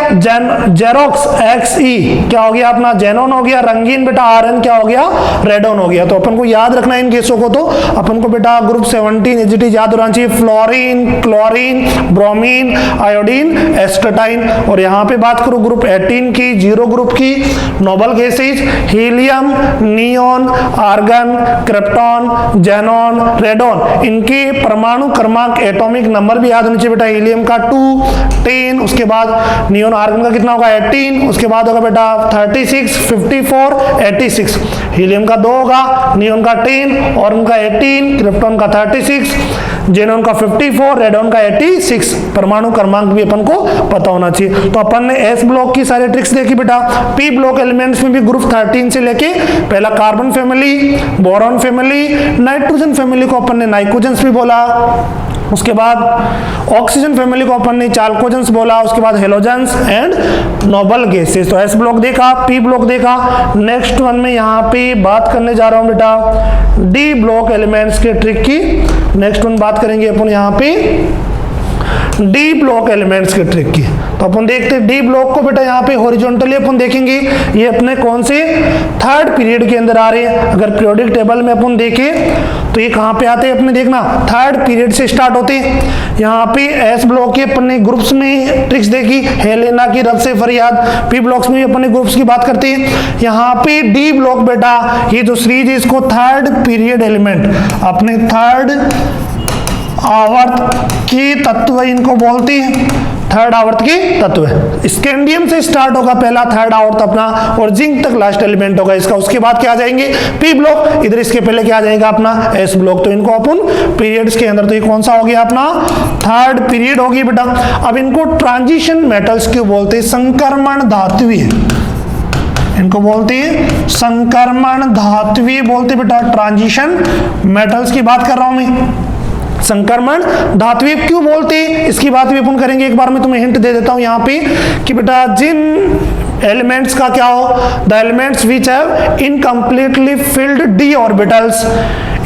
जेरोक्स XE क्या हो गया अपना जेनोन हो गया, रंगीन बेटा RN क्या हो गया रेडोन हो गया। तो अपन को याद रखना है इन केसों को। तो अपन को बेटा ग्रुप 17 एजिटी याद होना चाहिए, fluorine, chlorine, bromine, iodine, astatine. और यहाँ पे बात करूं ग्रुप 18 की, जीरो ग्रुप की, noble gases helium, neon, argon, krypton, xenon, radon. इनके परमाणु क्रमांक एटॉमिक नंबर भी याद होने चाहिए बेटा। हीलियम का 2, 10, उसके बाद नियोन आर्गन का कितना होगा 18, उसके बाद होगा बेटा 36, 54, 86। हीलियम का 2 होगा, नियोन का 10, ऑर्गन का 18, क्रिप्टॉन का 36, जेनॉन का 54, रेडोन का 86। परमाणु क्रमांक भी अपन को पता होना चाहिए। तो अपन ने एस ब्लॉक की सारे ट्रिक्स देखी बेटा। पी ब्लॉक एलिमेंट्स में भी ग्रुप 13 से लेके पहला carbon family, boron family, nitrogen family को अपन ने नाइट्रोजन्स भी बोला, उसके बाद ऑक्सीजन फैमिली को अपन ने चाल्कोजेंस बोला, उसके बाद हेलोजेंस एंड नोबल गैसेस। तो एस ब्लॉक देखा, पी ब्लॉक देखा। नेक्स्ट वन में यहाँ पे बात करने जा रहा हूँ बेटा डी ब्लॉक एलिमेंट्स के ट्रिक की। नेक्स्ट वन बात करेंगे अपन यहाँ पे डी ब्लॉक एलिमेंट्स के ट्रिक की। तो अपन देखते हैं डी ब्लॉक को बेटा यहाँ पे हॉरिजॉन्टली अपन देखेंगे, ये अपने कौन से थर्ड पीरियड के अंदर आ रहे हैं। अगर पीरियोडिक टेबल में अपन देखें तो ये कहाँ पे आते हैं अपने देखना थर्ड पीरियड से स्टार्ट होते हैं। यहाँ पे एस ब्लॉक के अपन ने ग्रुप्स में ट्रिक्स देखी, हेलेना की रब से फरियाद। पी ब्लॉक्स में अपने ग्रुप्स की बात करते हैं। यहाँ पे डी ब्लॉक बेटा ये जो सीरीज है इसको थर्ड पीरियड एलिमेंट अपने थर्ड आवर्त के तत्व इनको बोलते हैं, थर्ड आवर्त के तत्व। स्कैंडियम से स्टार्ट होगा पहला थर्ड आवर्त अपना और जिंक तक लास्ट एलिमेंट होगा इसका। उसके बाद क्या आ जाएंगे पी ब्लॉक, इधर इसके पहले क्या आ जाएगा अपना एस ब्लॉक। तो इनको अपन पीरियड्स के अंदर, तो ये कौन सा हो गया अपना थर्ड पीरियड होगी बेटा। अब इनको ट्रांजिशन मेटल्स क्यों बोलते हैं, संक्रमण धात्वीय, इनको बोलते हैं संक्रमण धात्वीय बोलते बेटा। ट्रांजिशन मेटल्स की बात कर रहा हूं मैं, संक्रमण धात्विक क्यों बोलते हैं इसकी बात भी अपन करेंगे। एक बार मैं तुम्हें हिंट दे देता हूं यहाँ पे कि बेटा जिन एलिमेंट्स का क्या हो, the elements which have incompletely field D orbitals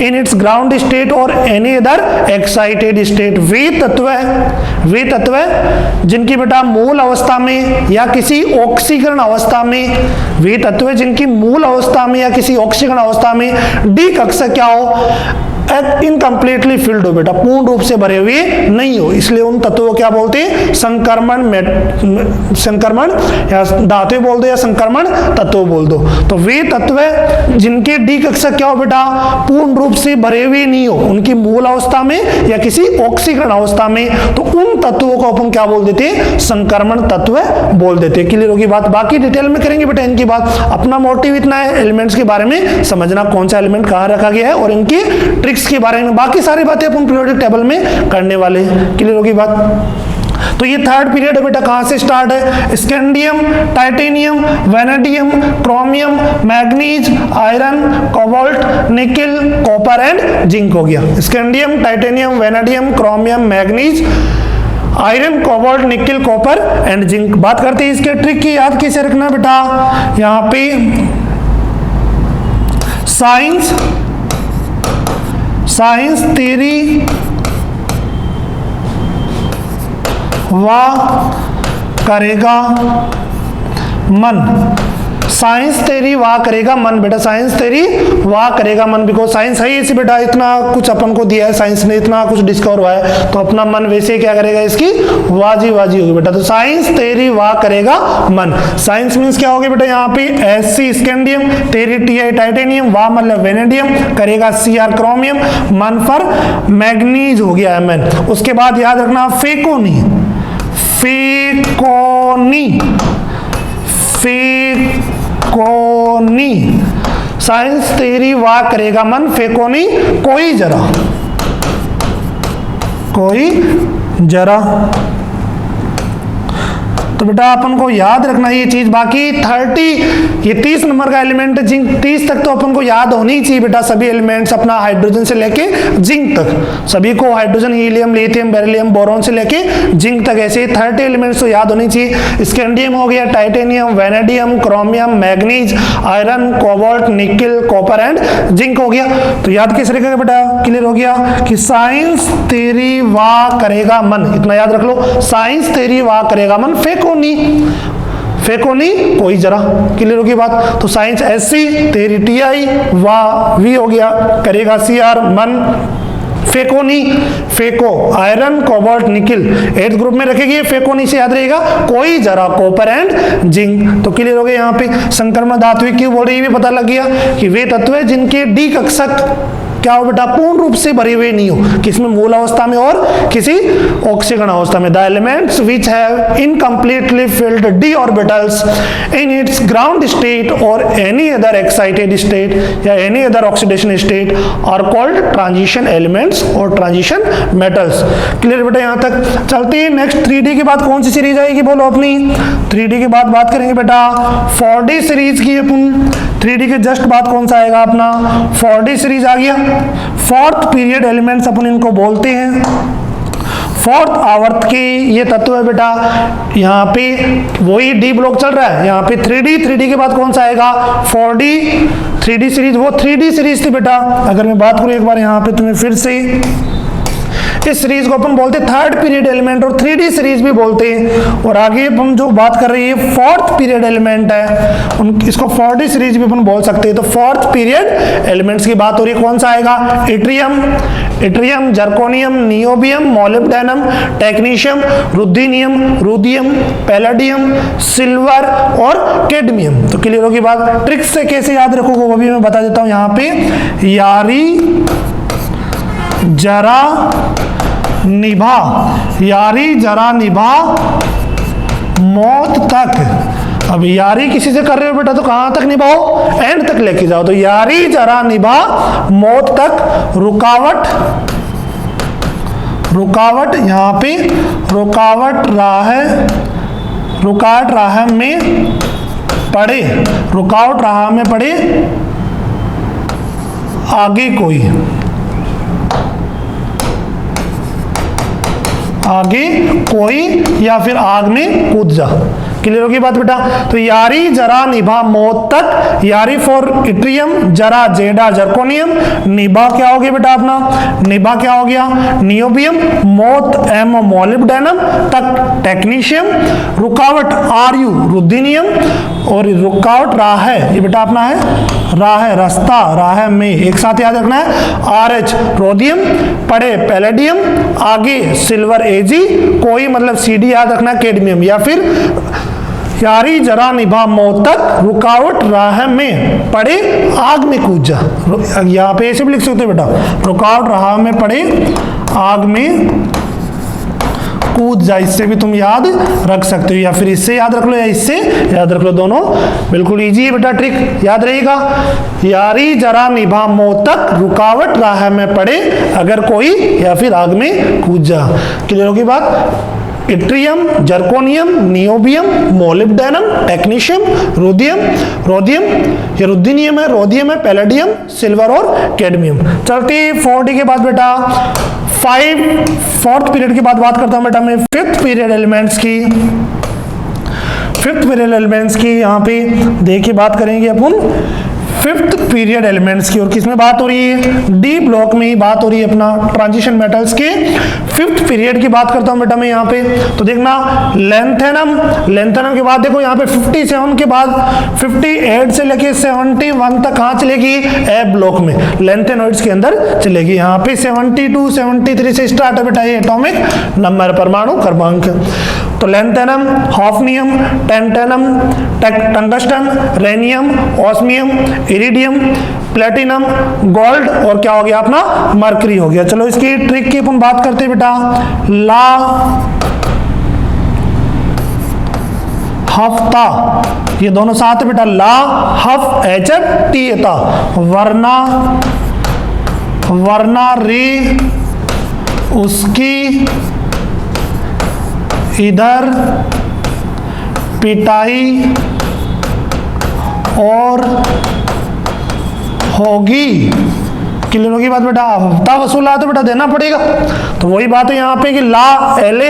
in its ground state और एनी अदर एक्साइटेड स्टेट, वे तत्व जिनकी बेटा मूल अवस्था में या किसी ऑक्सीकरण अवस्था में, वे तत्व जिनकी मूल अवस्था में या किसी ऑक्सीकरण अवस्था में डी कक्षा क्या हो इनकम्प्लीटली फिल्ड हो बेटा, पूर्ण रूप से भरे हुए नहीं हो, इसलिए उन तत्वों को क्या बोलते हैं संक्रमण या धातु बोल दो या संक्रमण तत्व बोल दो। तो वे तत्व जिनके डी कक्षा क्या हो बेटा पूर्ण रूप से भरे हुए नहीं हो, उनकी मूल अवस्था में या किसी ऑक्सीकरण अवस्था में, तो उन तत्वों को अपन क्या बोल देते हैं संक्रमण तत्व बोल देते हैं। क्लियर होगी बात, बाकी डिटेल में करेंगे बेटा इनकी बात। अपना मोटिव इतना है एलिमेंट्स के बारे में समझना, कौन सा एलिमेंट कहाँ रखा गया है और इनकी ट्रिक्स के बारे में, बाकी सारी बातें अपन पीरियोडिक टेबल में करने वाले हैं। क्लियर होगी बात। तो ये थर्ड पीरियड है बेटा, कहां से स्टार्ट है, scandium, titanium, vanadium, chromium, manganese, iron, cobalt, nickel, copper and zinc हो गया। Scandium, titanium, vanadium, chromium, manganese, iron, cobalt, nickel, copper and zinc. बात करते हैं इसके ट्रिक की, याद कैसे रखना बेटा। यहां पे साइंस थ्योरी वाह करेगा मन, साइंस थ्योरी वाह करेगा मन बेटा, साइंस थ्योरी वाह करेगा मन। बिकॉज साइंस है इसी बेटा, इतना कुछ अपन को दिया है साइंस ने, इतना कुछ डिस्कवर हुआ है, तो अपना मन वैसे क्या करेगा इसकी वाजी होगी बेटा। तो साइंस थ्योरी वाह करेगा मन। साइंस मीन्स क्या होगी बेटा, यहाँ पे SC scandium, theory TI titanium, वाह मतलब वेनेडियम, करेगा CR क्रोमियम, मन पर मैग्नीज हो गया MN। उसके बाद याद रखना फेकोनी, साइंस थ्योरी वाह करेगा मन, फेकोनी कोई जरा। तो बेटा अपन को याद रखना ये चीज। बाकी 30 ये 30 नंबर का एलिमेंट जिंक, 30 तक तो अपन को याद होनी ही चाहिए बेटा, सभी एलिमेंट्स अपना हाइड्रोजन से लेके जिंक तक, सभी को hydrogen, helium, lithium, beryllium, boron से लेके जिंक तक ऐसे 30 एलिमेंट्स तो याद होनी चाहिए। स्कैंडियम हो गया, titanium, vanadium, chromium, manganese, iron, cobalt, निकल, कॉपर एंड जिंक हो गया। तो याद किस तरीके का बेटा, क्लियर हो गया कि साइंस तेरी वाह करेगा मन, इतना याद रख लो, साइंस तेरी वाह करेगा मन, फेंको नहीं कोई जरा, क्लियर होगी बात। तो साइंस SC, तेरी TI, वाह V हो गया, करेगा CR, मन, फेंको नहीं, फेंको, आयरन, कोबाल्ट, निकल 8th ग्रुप में रखेगी, फेंको से याद रहेगा, कोई जरा, कॉपर एंड जिंक। तो क्लियर हो गया। यहाँ पे संक्रमण धातु क्यों बोल रही है ये भी पता लग गया कि वे तत्व है जिनके डी कक्षक क्या हो बेटा, पूर्ण रूप से भरे हुए नहीं हो, किसमें मूल अवस्था में और किसी ऑक्सीकरण अवस्था में। The elements which have incompletely filled d orbitals in its ground state और एनी अदर एक्साइटेड स्टेट या any other oxidation state are called transition elements और ट्रांजिशन मेटल्स। क्लियर बेटा, यहाँ तक चलते हैं। नेक्स्ट 3D के बाद कौन सी सीरीज आएगी बोलो अपनी, 3D के बाद बात करेंगे बेटा 4D सीरीज की। अपन 3D के जस्ट बाद कौन सा आएगा अपना 4D सीरीज आ गया। 4th पीरियड एलिमेंट्स अपन इनको बोलते हैं। 4th आवर्त के ये तत्व है बेटा, यहाँ पे वही डी ब्लॉक चल रहा है। यहाँ पे 3D के बाद कौन सा आएगा 4D 3D सीरीज, वो 3D सीरीज थी बेटा। अगर मैं बात करूँ एक बार यहाँ पे तुम्हें फिर से, इस सीरीज को अपन बोलते हैं 3rd पीरियड एलिमेंट और 3D सीरीज भी बोलते हैं। और आगे हम जो बात कर रही है 4th पीरियड एलिमेंट है, इसको 4D सीरीज भी अपन बोल सकते हैं। तो 4th पीरियड एलिमेंट्स की बात हो रही है, कौन सा आएगा, yttrium, zirconium, niobium, molybdenum, technetium, ruthenium, rhodium, palladium, silver और कैडमियम। तो क्लियर होगी बात। ट्रिक्स से कैसे याद रखोगे वो भी मैं बता देता हूं। यहाँ पे यारी जरा निभा, यारी जरा निभा मौत तक। अब यारी किसी से कर रहे हो बेटा तो कहां तक निभाओ, एंड तक लेके जाओ। तो यारी जरा निभा मौत तक, रुकावट यहाँ पे रुकावट राह में पड़े, रुकावट राह में पड़े आगे कोई या फिर आग में कूद जा। क्लियर होगी बात बेटा। तो यारी जरा निभा मौत तक, यारी फॉर इट्रियम, जरा जेडा जर्कोनियम, निभा क्या हो गया बेटा अपना, निभा क्या हो गया नियोबियम, मौत एम मोलिब्डेनम तक टेक्नीशियम, रुकावट RU रुद्दीनियम और रुकावट राह है ये बेटा अपना है राह, रास्ता, राह में एक साथ याद रखना है। RH रोडियम, पड़े पैलेडियम, आगे सिल्वर AG, कोई मतलब CD याद रखना है, कैडमियम। या फिर यारी जरा निभा मौत तक, रुकावट राह में पड़े आग में कूद जा। यहाँ पे ऐसे भी लिख सकते हो बेटा, रुकावट राह में पड़े आग में कूद जा, इससे भी तुम याद रख सकते हो, या फिर इससे याद रख लो या इससे याद रख लो, दोनों बिल्कुल इजी है बेटा। ट्रिक याद रहेगा, यारी जरा निभा मौत तक, रुकावट राह में पड़े अगर कोई, या फिर आग में कूद जा। क्लियर होगी बात। Yttrium, zirconium, niobium, molybdenum, technetium, rhodium, ये रुद्दीनियम है, रोडियम है, पैलेडियम, सिल्वर और कैडमियम। चलते 4D के बाद बेटा 4th पीरियड की बात करता हूं बेटा मैं 5th पीरियड एलिमेंट्स की। 5th पीरियड एलिमेंट्स की यहाँ पे देखिए बात करेंगे अपन 5th पीरियड एलिमेंट्स की। और किसमें बात हो रही है, D ब्लॉक में ही बात हो रही है अपना ट्रांजिशन मेटल्स के 5th पीरियड की बात करता हूं बेटा मैं यहाँ पे। तो देखना लेंथेनम के बाद देखो यहाँ पे 57 के बाद 58 से लेके 71 तक कहाँ चलेगी, ए ब्लॉक में लेंथेनॉइड्स के अंदर चलेगी। यहाँ पे 72 73 से स्टार्ट है बेटा ये एटॉमिक नंबर, परमाणु क्रमांक। तो lanthanum, hafnium, tantalum, tungsten, rhenium, osmium, iridium, platinum, gold और क्या हो गया अपना मरकरी हो गया। चलो इसकी ट्रिक की अपन बात करते हैं बेटा। ला हफ्ता, ये दोनों साथ है बेटा, ला हफ HF था, वरना रे उसकी इधर पिटाई और होगी। क्लियर होगी बात बेटा। हफ्ता वसूला तो बेटा देना पड़ेगा। तो वही बात है यहाँ पे कि ला LA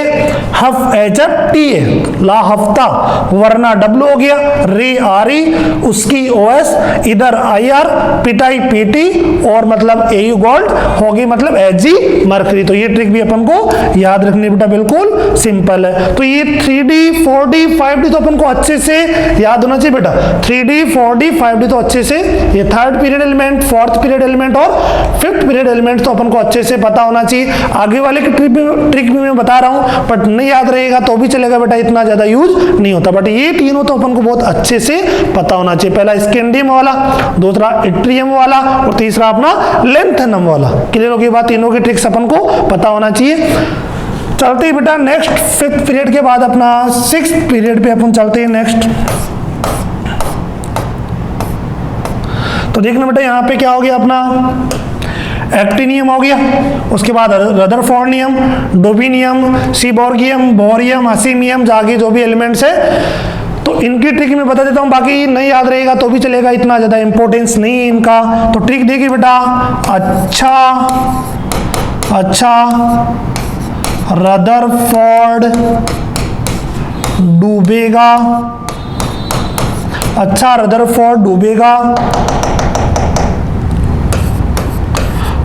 हफ HFTA ला हफ्ता, वरना डब्लू हो गया, रे RE, उसकी OS, इधर IR, पिटाई PT, और मतलब AU गोल्ड, होगी मतलब HG मरकरी। तो ये ट्रिक भी अपन को याद रखनी बेटा, बिल्कुल सिंपल है। तो ये 3D 4D 5D तो अपन को अच्छे से याद होना चाहिए बेटा। 3D 4D 5D तो अच्छे से, ये third period element, fourth period element और फिफ्थ पीरियड एलिमेंट तो अपन को अच्छे से पता होना चाहिए। आगे वाले की ट्रिक भी मैं बता रहा हूं, बट नहीं याद रहेगा तो भी चलेगा बेटा, इतना ज्यादा यूज नहीं होता। बट ये तीनों तो अपन को बहुत अच्छे से पता होना चाहिए। पहला स्कैंडियम वाला, दूसरा इट्रियम वाला, और तीसरा अपना लेंथेनम वाला। क्लियर होगी बात, तीनों की ट्रिक्स अपन को पता होना चाहिए। चलते ही बेटा नेक्स्ट फिफ्थ पीरियड के बाद अपना सिक्स्थ पीरियड पे अपन चलते हैं नेक्स्ट। तो देखना बेटा यहाँ पे क्या हो गया अपना, एक्टिनियम हो गया, उसके बाद रदरफोर्डियम, डोबिनियम, सीबोर्गियम, बोरियम, हसीमियम, जाके जो भी एलिमेंट्स है तो इनकी ट्रिक मैं बता देता हूँ, बाकी नहीं याद रहेगा तो भी चलेगा, इतना ज़्यादा इंपॉर्टेंस नहीं है इनका। तो ट्रिक देखिए बेटा, अच्छा रदरफोर्ड डूबेगा, अच्छा रदरफोर्ड डूबेगा,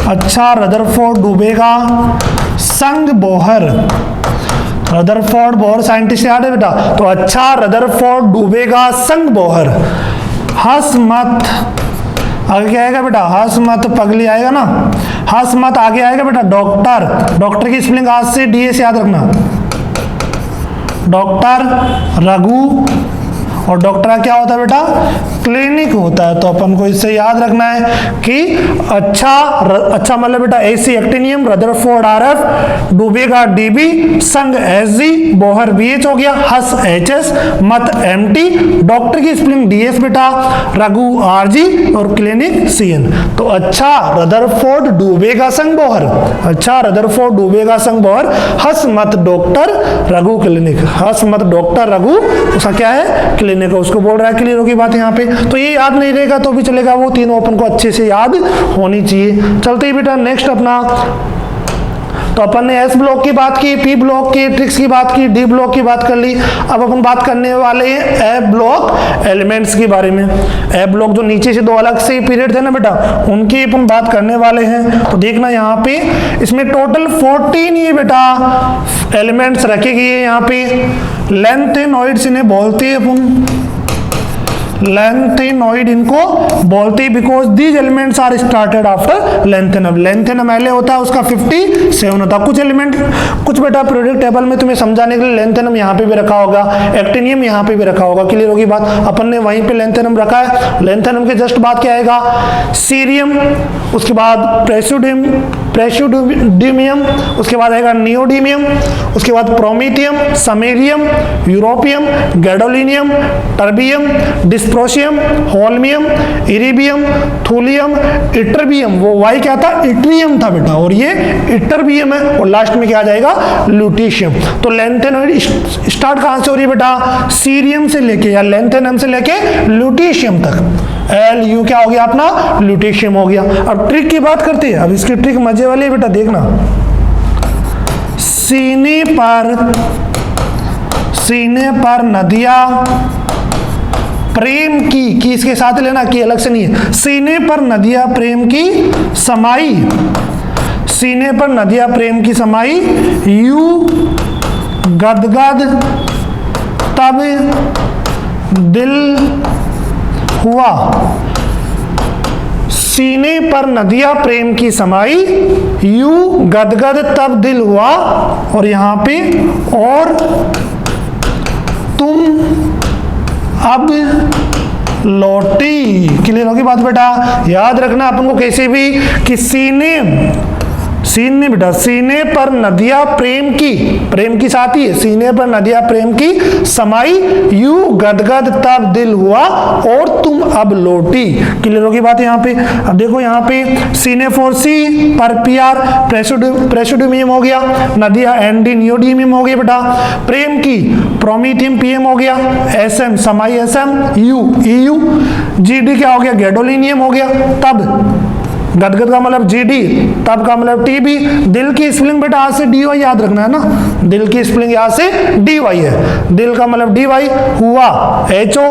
अच्छा रदरफोर्ड डूबेगा, संग बोहर, रदरफोर्ड बोहर साइंटिस्ट याद है बेटा। तो अच्छा रदरफोर्ड डूबेगा संग बोहर, हंस मत, आगे क्या आएगा बेटा, हंस मत पगली आएगा ना, हंस मत आगे आएगा बेटा डॉक्टर, डॉक्टर की स्पेलिंग आज से DS याद रखना, डॉक्टर रघु, और डॉक्टर क्या होता है बेटा, क्लिनिक होता है। तो अपन को इससे याद रखना है कि अच्छा मतलब बेटा AC actinium, Rutherford RF, डूबेगा DB, संग SG, बोहर BH हो गया, हस HS, मत MT, डॉक्टर की स्पेलिंग DS बेटा, रघु RG, और क्लिनिक CN। तो अच्छा रदरफोर्ड डूबेगा संग बोहर, अच्छा रदरफोर्ड डूबेगा संग बोहर, हस मत डॉक्टर रघु क्लिनिक, हस मत डॉक्टर रघु, उसका क्या है क्लिनिक, उसको बोल रहा है। क्लियर होगी बात यहाँ पे। तो ये याद नहीं रहेगा तो भी चलेगा, वो तीनों अपन को अच्छे से याद होनी चाहिए। चलते ही बेटा नेक्स्ट अपना, तो अपन ने S ब्लॉक की बात की, P ब्लॉक की ट्रिक्स की बात की, D ब्लॉक की बात कर ली। अब अपन बात करने वाले हैं A ब्लॉक एलिमेंट्स के बारे में। A ब्लॉक जो नीचे से दो अलग से पीरियड थे ना बेटा, उनकी अपन बात करने वाले हैं। तो देखना यहाँ पे इसमें टोटल 14 ये बेटा एलिमेंट्स रखे गए यहाँ पे। लेंथेनॉइड्स इन्हें बोलते हैं अपन, लेंथेनॉइड इनको बोलते हैं because these elements are started after lanthanum. Lanthanum LA होता है, उसका 57 होता है। कुछ एलिमेंट कुछ बेटा पीरियोडिक टेबल में तुम्हें समझाने के लिए लेंथेनम यहाँ पे भी रखा होगा, एक्टिनियम यहाँ पे भी रखा होगा। क्लियर होगी बात, अपन ने वहीं पे लेंथेनम रखा है। लेंथेनम के जस्ट बाद क्या आएगा, सीरियम, उसके बाद प्रेसिडियम, उसके बाद आएगा नियोडीमियम, उसके बाद promethium, samarium, europium, gadolinium, terbium, dysprosium, holmium, erbium, thulium, ytterbium, वो वाई क्या था, इट्रियम था बेटा, और ये इटरबियम है, और लास्ट में क्या आ जाएगा, ल्यूटीशियम। तो लेंथेनॉइड स्टार्ट कहां से हो रही है बेटा, सीरियम से लेके या लेंथेनम से लेके ल्यूटीशियम तक। LU क्या हो गया अपना, ल्यूटीशियम हो गया। अब ट्रिक की बात करते हैं। अब इसकी ट्रिक मजे वाली है बेटा, देखना। सीने पर नदियां प्रेम की इसके साथ लेना, की अलग से नहीं है। सीने पर नदियां प्रेम की समाई, सीने पर नदियां प्रेम की समाई, यू गदगद तब दिल हुआ। सीने पर नदियां प्रेम की समाई, यू गदगद तब दिल हुआ, और यहां पे और तुम अब लौटी। क्लियर होगी बात बेटा, याद रखना अपन को कैसे भी कि सीने बेटा, सीने पर नदिया प्रेम की साथी है, सीने पर नदिया प्रेम की समाई, यू गदगद तब दिल हुआ और तुम अब लौटी। क्लियर होगी बात यहाँ पे। अब देखो यहाँ पे सीने फॉर सी पर पीआर प्रेसिडियम हो गया, नदिया एनडी नियोडियम हो गया बेटा, प्रेम की प्रोमीथियम पीएम हो गया, एसएम समाई एसएम, यू ईयू, जीडी क्या हो गया गैडोलिनियम हो गया, तब गदगद का मतलब जीडी, तब का मतलब टीबी, दिल की स्पेलिंग बेटा आज से डीवाई याद रखना है ना, दिल की स्पेलिंग यहाँ से डीवाई है, दिल का मतलब डीवाई, हुआ एचओ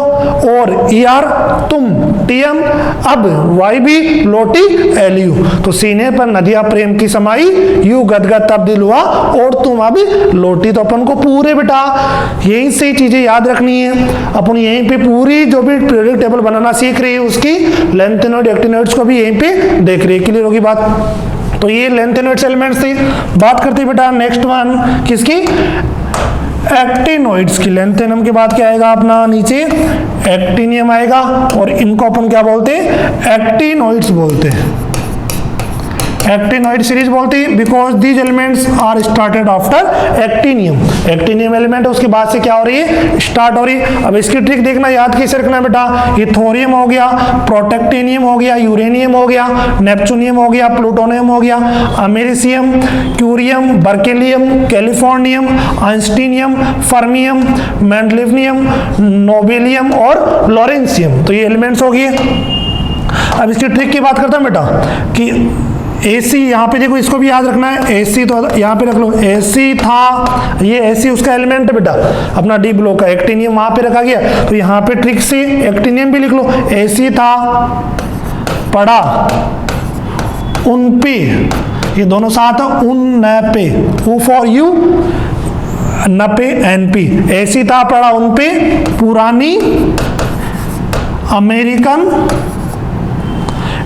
और ईआर, तुम टीएम, अब वाई बी, लोटी एलयू। तो सीने पर नदिया प्रेम की समाई, यू गदगद तब दिल हुआ और तुम अब लोटी। तो अपन को पूरे बेटा यहीं से चीजें याद रखनी है, अपन यहीं पे पूरी जो भी पीरियोडिक टेबल बनाना सीख रही है उसकी लेंथेनॉइड एक्टिनॉइड्स को भी यहीं पे देख रही है। क्लियर होगी बात। तो ये लेंथेनॉइड्स एलिमेंट्स थी। बात करते हैं बेटा नेक्स्ट वन किसकी, एक्टिनॉइड्स की। लेंथेनम के बाद क्या आएगा अपना नीचे एक्टिनियम आएगा, और इनको अपन क्या बोलते हैं एक्टिनॉइड्स बोलते हैं, एक्टिनॉइड सीरीज बोलते हैं because these elements are started after actinium. Actinium element उसके बाद से क्या हो रही है स्टार्ट हो रही है। अब इसकी ट्रिक देखना, याद कैसे रखना बेटा, ये थोरियम हो गया, प्रोटेक्टेनियम हो गया, यूरेनियम हो गया, नेपचूनियम हो गया, प्लूटोनियम हो गया, americium, curium, berkelium, californium, einsteinium, fermium, mendelevium, nobelium और लॉरेंसियम। तो ये एलिमेंट्स हो गए। अब इसकी ट्रिक की बात करता हूं बेटा कि AC यहाँ पे देखो, इसको भी याद रखना है, AC तो यहाँ पे रख लो, AC था, ये AC उसका एलिमेंट है बेटा अपना डी ब्लॉक का, एक्टिनियम वहां पे रखा गया, तो यहाँ पे ट्रिक से एक्टिनियम भी लिख लो, AC था पड़ा उन पे, ये दोनों साथ है, उन न पे, U फॉर यू, न पे NP, AC था पड़ा उन पे पुरानी अमेरिकन,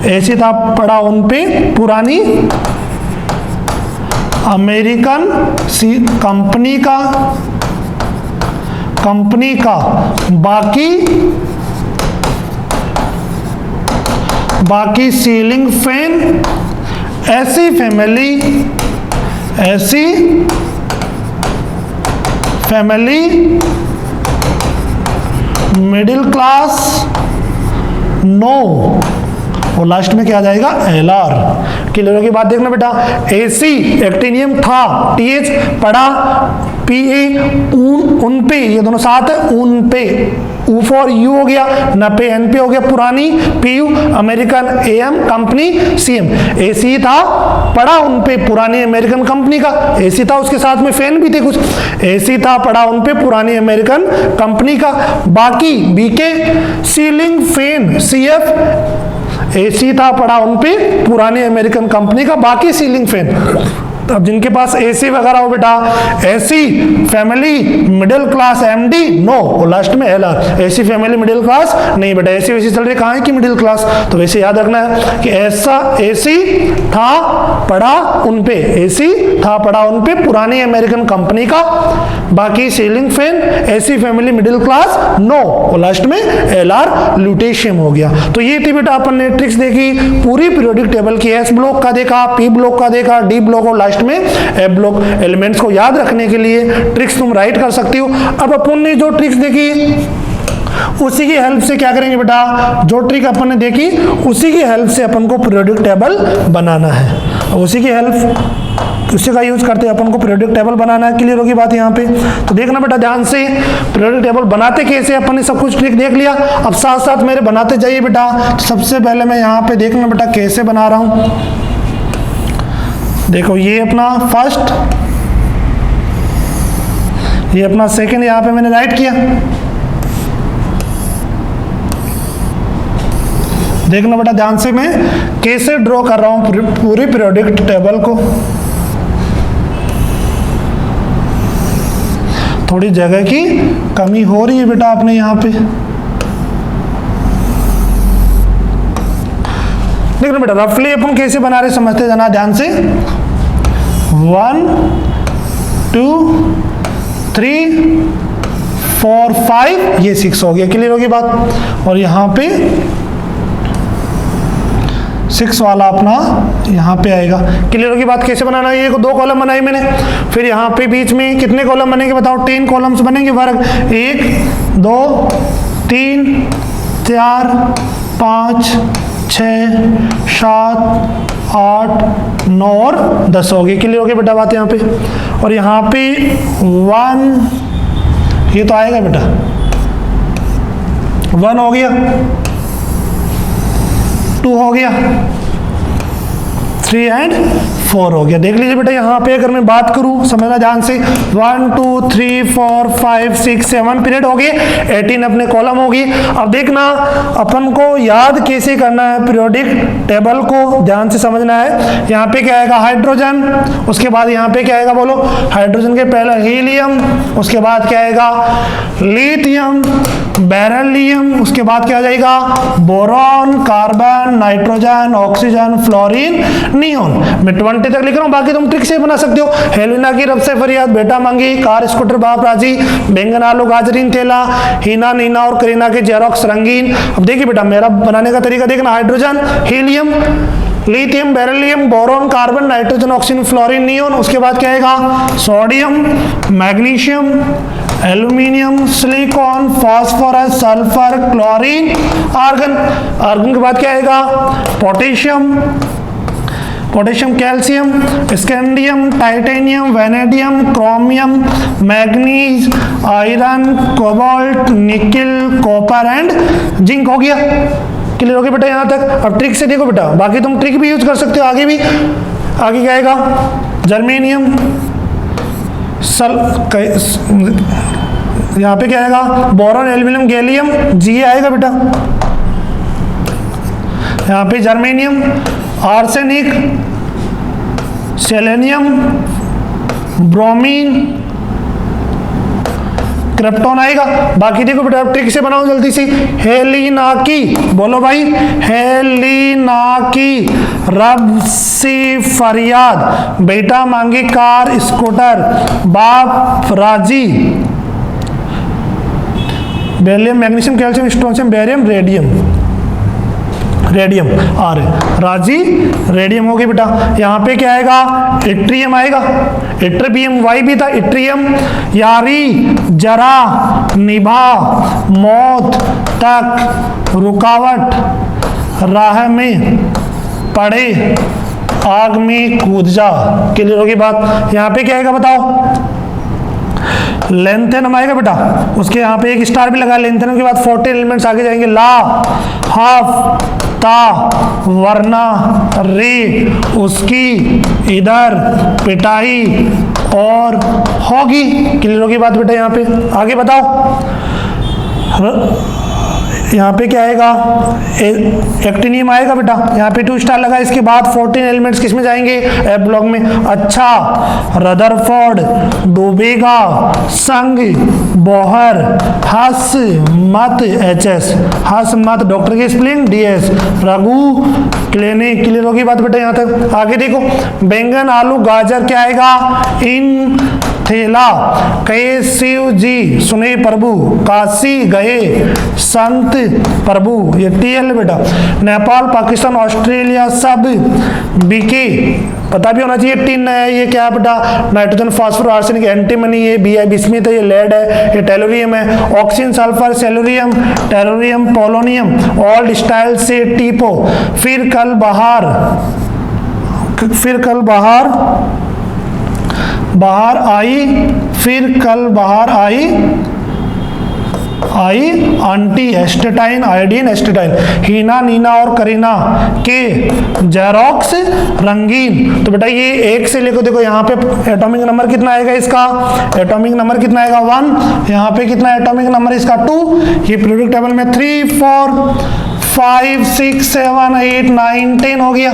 ऐसी था पड़ा उन पे पुरानी अमेरिकन कंपनी का बाकी सीलिंग फैन, ऐसी फैमिली मिडिल क्लास नो, और लास्ट में क्या आ जाएगा LR। क्लियर की बात देखना बेटा, AC एक्टिनियम था, TH पड़ा, PA उन पे, ये दोनों साथ है उन पे, U फॉर यू हो गया, न पे NP हो गया पुरानी, PU American, AM company, CM, AC था पड़ा उन पे पुरानी अमेरिकन कंपनी का, AC था उसके साथ में फैन भी थे कुछ, AC था पड़ा उन पे पुरानी अमेरिकन कंपनी का, बाकी BK ceiling fan CF, AC था पड़ा उन पे पुरानी अमेरिकन कंपनी का बाकी सीलिंग फैन। अब जिनके पास AC वगैरह हो बेटा, AC family middle class MD no, और लास्ट में LR, AC family middle class नहीं बेटा, AC वैसे चल रही कहाँ है कि मिडिल क्लास, तो वैसे याद रखना है कि ऐसा AC था पड़ा उन पे, AC था पड़ा उन पे पुरानी अमेरिकन कंपनी का बाकी ceiling fan, AC family middle class no, और लास्ट में LR ल्यूटेशियम हो गया। तो ये थी बेटा अपन ने ट्रिक्स देखी पूरी पीरियोडिक टेबल की, S ब्लॉक का देखा, P ब्लॉक का देखा, D ब्लॉक और लास्ट में ए ब्लॉक। एलिमेंट्स को याद रखने के लिए ट्रिक्स तुम राइट कर सकती हो। अब अपन ने जो ट्रिक्स देखी उसी की हेल्प से क्या करेंगे बेटा, जो ट्रिक अपन ने देखी उसी की हेल्प से अपन को पीरियोडिक टेबल बनाना है, उसी की हेल्प उसी का यूज करते हैं अपन को पीरियोडिक टेबल बनाना है। क्लियर होगी बात यहाँ पे। तो देखना बेटा ध्यान से, पीरियोडिक टेबल बनाते कैसे, अपन ने सब कुछ ट्रिक देख लिया, अब साथ साथ मेरे बनाते जाइए बेटा। तो सबसे पहले मैं यहाँ पे देखना बेटा कैसे बना रहा हूँ। देखो ये अपना फर्स्ट, ये अपना सेकंड, यहाँ पे मैंने राइट किया। देखना बेटा ध्यान से मैं कैसे ड्रॉ कर रहा हूं पूरी पीरियोडिक टेबल को। थोड़ी जगह की कमी हो रही है बेटा अपने यहाँ पे। देखना बेटा रफली अपन कैसे बना रहे समझते जाना ध्यान से। 1 2 3 4 5, ये 6 हो गया। क्लियर होगी बात। और यहाँ पे 6 वाला अपना यहाँ पे आएगा। क्लियर होगी बात? कैसे बनाना है? ये 2 कॉलम बनाए मैंने, फिर यहाँ पे बीच में कितने कॉलम बनेंगे बताओ? 3 कॉलम्स बनेंगे। वर्ग 1 2 3 4 5 6 7 8 9 और 10 हो गए। क्लियर हो गई बेटा बात यहाँ पे? और यहाँ पे 1 ये तो आएगा बेटा, 1 हो गया, 2 हो गया, 3 एंड 4 हो गया। देख लीजिए बेटा यहाँ पे अगर मैं बात करूं, समझना ध्यान से, 1 2 3 4 5 6 7 पीरियड हो गए, 18 अपने कॉलम हो गए। अब देखना अपन को याद कैसे करना है पीरियोडिक टेबल को, ध्यान से समझना है। यहाँ पे क्या आएगा? हाइड्रोजन, उसके बाद यहाँ पे क्या आएगा बोलो? हाइड्रोजन के पहले हीलियम, उसके बाद क्या आएगा? लिथियम, बेरिलियम, उसके बाद क्या आ जाएगा? Boron, carbon, nitrogen, oxygen, fluorine, neon. मैं 20 तक लिख रहा हूँ, बाकी तुम ट्रिक से बना सकते हो। हेलिना की रब से फरियाद, बेटा मांगी, कार स्कूटर बाप राजी, बैंगन आलू गाजरीन थेला, हीना नीना और करीना के जेरोक्स रंगीन। अब देखिए बेटा मेरा बनाने का तरीका देखना, hydrogen, helium, lithium, beryllium, boron, carbon, nitrogen, oxygen, fluorine, neon. उसके बाद क्या आएगा? Sodium, magnesium, aluminium, silicon, phosphorus, sulphur, chlorine, argon. Argon के बाद क्या आएगा? Potassium, potassium, calcium, scandium, titanium, vanadium, chromium, manganese, iron, cobalt, nickel, copper and zinc. हो गया? क्लियर हो गया बेटा यहाँ तक? अब ट्रिक से देखो बेटा, बाकी तुम ट्रिक भी यूज कर सकते हो आगे भी। आगे क्या आएगा? जर्मेनियम, यहाँ पे क्या आएगा? बोरॉन, एल्यूमिनियम, गैलियम, जी आएगा बेटा। यहाँ पे germanium, arsenic, selenium, bromine, krypton आएगा। बाकी देखो बेटा ट्रिक से बनाओ जल्दी से। हेलिना की, बोलो भाई, हेलिना की रब से फरियाद, बेटा मांगे कार स्कूटर बाप राजी, beryllium, magnesium, calcium, strontium, barium, radium, radium आर राजी, रेडियम हो गई बेटा। यहाँ पे क्या आएगा? इट्रियम आएगा, इट्रियम वाई भी था, इट्रियम, यारी, जरा, निभा, मौत तक, रुकावट, राह में पड़े, आग में कूद जा। क्लियर होगी बात? यहाँ पे क्या आएगा बताओ? लेंथेनम आएगा बेटा, उसके यहाँ पे एक स्टार भी लगा। लेंथेनम के बाद 40 एलिमेंट्स आगे जाएंगे, ला, हाफ, ता, वरना, रे, उसकी, इधर, पिटाई और होगी। क्लियर होगी बात बेटा? यहाँ पे आगे बताओ, यहाँ पे क्या आएगा? एक्टिनियम आएगा बेटा, यहाँ पे 2 स्टार लगा। इसके बाद 14 एलिमेंट्स किस में जाएंगे? एफ ब्लॉक में। अच्छा, रदरफोर्ड, डूबेगा, संग, बोहर, हस मत, HS, हस मत, डॉक्टर की spelling DS, Raghu, clinic. Clear होगी बात बेटा यहाँ तक? आगे देखो, बैंगन, आलू, गाजर क्या आएगा? इन थेला, कहे शिव जी सुने प्रभु, काशी गए संत प्रभु, ये TL बेटा। नेपाल, पाकिस्तान, ऑस्ट्रेलिया सब बिके, पता भी होना चाहिए। टिन है, ये क्या है बेटा? नाइट्रोजन, फास्फोर, आर्सेनिक, एंटीमनी, ये बी है, बिस्मिथ है, ये लेड है, ये टेलोरियम है, oxygen, sulphur, selenium, tellurium, polonium, old style से टीपो। फिर कल बाहर आई, फिर कल बाहर आई aunty, astatine, iodine, astatine, Heena, Neena और करीना के जेरोक्स रंगीन। तो बेटा ये 1 से लेकर देखो यहाँ पे एटॉमिक नंबर कितना आएगा इसका? एटॉमिक नंबर कितना आएगा? 1। यहाँ पे कितना एटॉमिक नंबर इसका? 2। ये पीरियोडिक टेबल में 3 4 5 6 7 8 9 10 हो गया।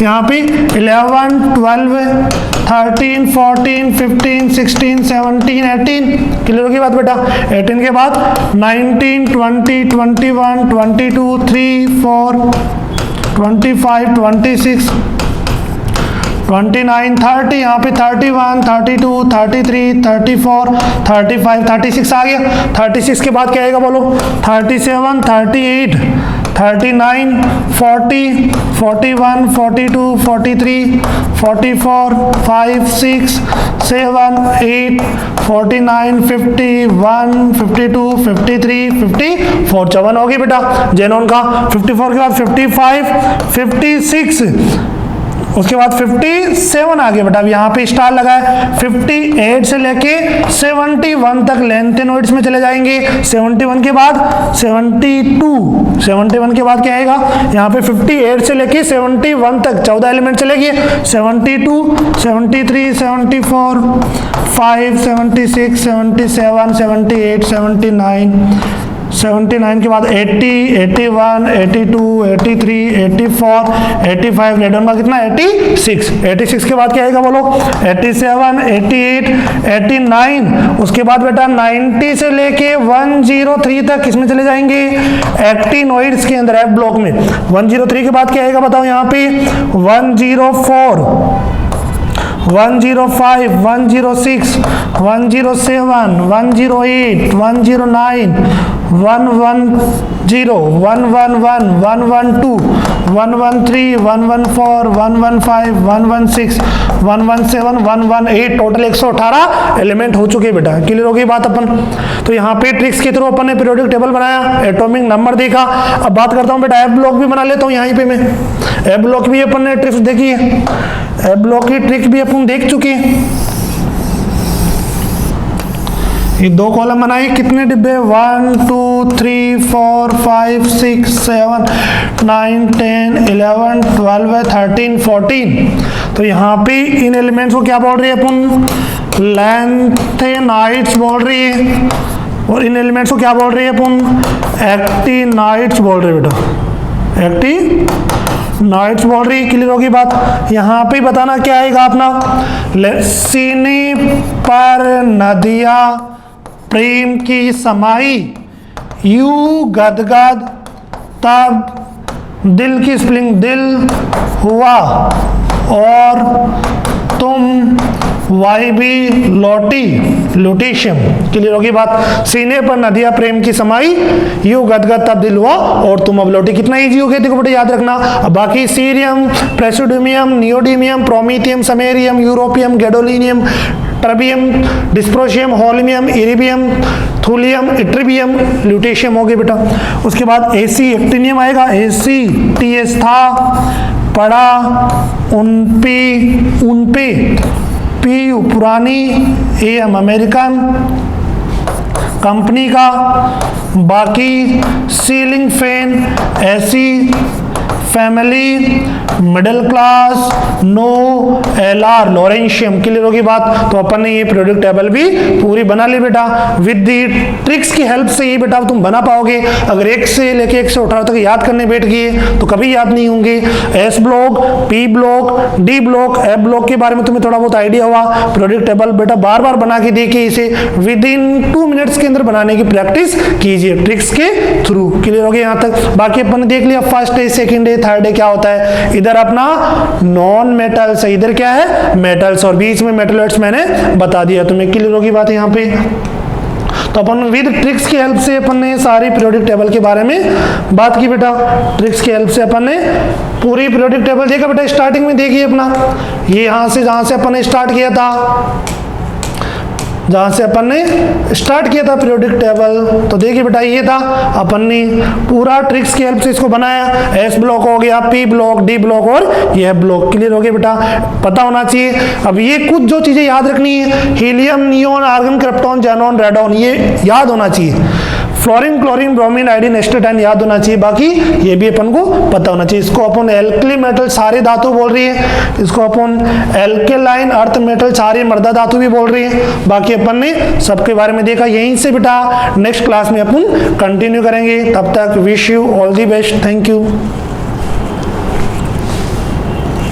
यहाँ पे 11 12 13 14 15 16 17 18। क्लियर होगी बात बेटा? 18 के बाद 19 20 21 22 3 4 25 26 29 30, यहाँ पे 31 32 33 34 35 36 आ गया। 36 के बाद क्या आएगा बोलो? 37 38 39, 40, 41, 42, 43, 44, 5, 6, 7, 8, 49, 50, 1, 52, 53, 54, 54 होगी बेटा जेनॉन का। 54 के बाद 55, 56, उसके बाद 57 आ गया बेटा। अब यहाँ पे स्टार लगा है। 58 से लेके 71 तक लेंथेनोइड्स में चले जाएंगे। 71 के बाद 72, 71 के बाद क्या आएगा यहाँ पे 58 से लेके 71 तक 14 एलिमेंट चले गए। 72, 73, 74, 5, 76, 77, 78, 79, 79 के बाद 80, 81, 82, 83, 84, 85, रेडन का कितना 86, 86 के बाद क्या आएगा बोलो 87, 88, 89, उसके बाद बेटा 90 से लेके 103 तक किसमें चले जाएंगे एक्टिनोइड्स के अंदर, एफ ब्लॉक में। 103 के बाद क्या आएगा बताओ यहाँ पे 104, 105, 106, 107, 108, 109, 110, 111, 112, 113, 114, 115, 116, 117, 118, टोटल 118 एलिमेंट हो चुके बेटा। क्लियर हो गई बात अपन। तो यहाँ पे ट्रिक्स के थ्रू अपन ने पीरियोडिक टेबल बनाया, एटॉमिक नंबर देखा। अब बात करता हूँ बेटा एफ ब्लॉक भी बना लेता हूँ यहीं पे मैं। एफ ब्लॉक भी अपन ने ट्रिक्स देखी है, एफ ब्लॉक की ट्रिक भी अपन देख चुके हैं। ये दो कॉलम बनाए, कितने डिब्बे 1 2 3 4 5 6 7 9 10 11 12 13 14। तो यहाँ पे इन एलिमेंट्स को क्या बोल रही है अपन लेंथेनाइड्स बोल रही है, और इन एलिमेंट्स को क्या बोल रही है अपन एक्टिनाइड्स बोल रहे हैं बेटा, एक्टिनाइड्स बोल रही है। क्लियर होगी बात। यहाँ पे बताना क्या आएगा अपना सीने पर नदिया प्रेम की समाई यू गदगद तब दिल की स्प्लिंग दिल हुआ और तुम वाइबी लौटी लुटिशियम। क्लियर होगी बात। सीने पर नदिया प्रेम की समाई यू गदगद तब दिल हुआ और तुम अब लौटी। कितना इजी हो गया देखो बेटा याद रखना। अब बाकी cerium, praseodymium, neodymium, promethium, samarium, europium, gadolinium, terbium, dysprosium, holmium, erbium, thulium, ytterbium, lutetium हो गए बेटा। उसके बाद एसी एक्टिनियम आएगा, एसी टीएस था पड़ा उनपे पी पुरानी एम अमेरिकन कंपनी का, बाकी ceiling fan AC family middle class no LR lawrencium. Clear होगी बात। तो अपन ने ये पीरियोडिक टेबल भी पूरी बना ली बेटा। विद दी ट्रिक्स की हेल्प से ये बेटा तुम बना पाओगे। अगर 1 से लेके 118 तक याद करने बैठ गए तो कभी याद नहीं होंगे। S block, P block, D block, F block के बारे में तुम्हें थोड़ा बहुत आइडिया हुआ। पीरियोडिक टेबल बेटा बार बार बना के देखिए, इसे विद इन 2 मिनट्स के अंदर बनाने की प्रैक्टिस कीजिए ट्रिक्स के थ्रू। क्लियर हो गया यहाँ तक। बाकी अपन ने देख लिया first day, second day, third day क्या होता है। इधर अपना नॉन मेटल्स है, इधर क्या है मेटल्स, और बीच में मेटलॉइड्स मैंने बता दिया तुम्हें। क्लियर होगी बात यहाँ पे। तो अपन विद ट्रिक्स की हेल्प से अपन ने सारी पीरियोडिक टेबल के बारे में बात की बेटा। ट्रिक्स की हेल्प से अपन ने पूरी पीरियोडिक टेबल देखा बेटा। स्टार्टिंग में देखिए अपना ये यहाँ से जहाँ से अपन ने स्टार्ट किया था, जहाँ से अपन ने स्टार्ट किया था पीरियोडिक टेबल, तो देखिए बेटा ये था अपन ने पूरा ट्रिक्स की हेल्प से इसको बनाया। एस ब्लॉक हो गया, पी ब्लॉक, डी ब्लॉक और यह ब्लॉक। क्लियर हो गया बेटा, पता होना चाहिए। अब ये कुछ जो चीजें याद रखनी है, helium, neon, argon, krypton, xenon, radon, ये याद होना चाहिए। Fluorine, chlorine, bromine, iodine, astatine याद होना चाहिए। बाकी ये भी अपन को पता होना चाहिए। इसको अपन एल्कली मेटल सारे धातु बोल रही है, इसको अपन एल्केलाइन अर्थ मेटल सारे मर्दा धातु भी बोल रही है। बाकी अपन ने सबके बारे में देखा। यहीं से बेटा नेक्स्ट क्लास में अपन कंटिन्यू करेंगे। तब तक wish you all the best. Thank you.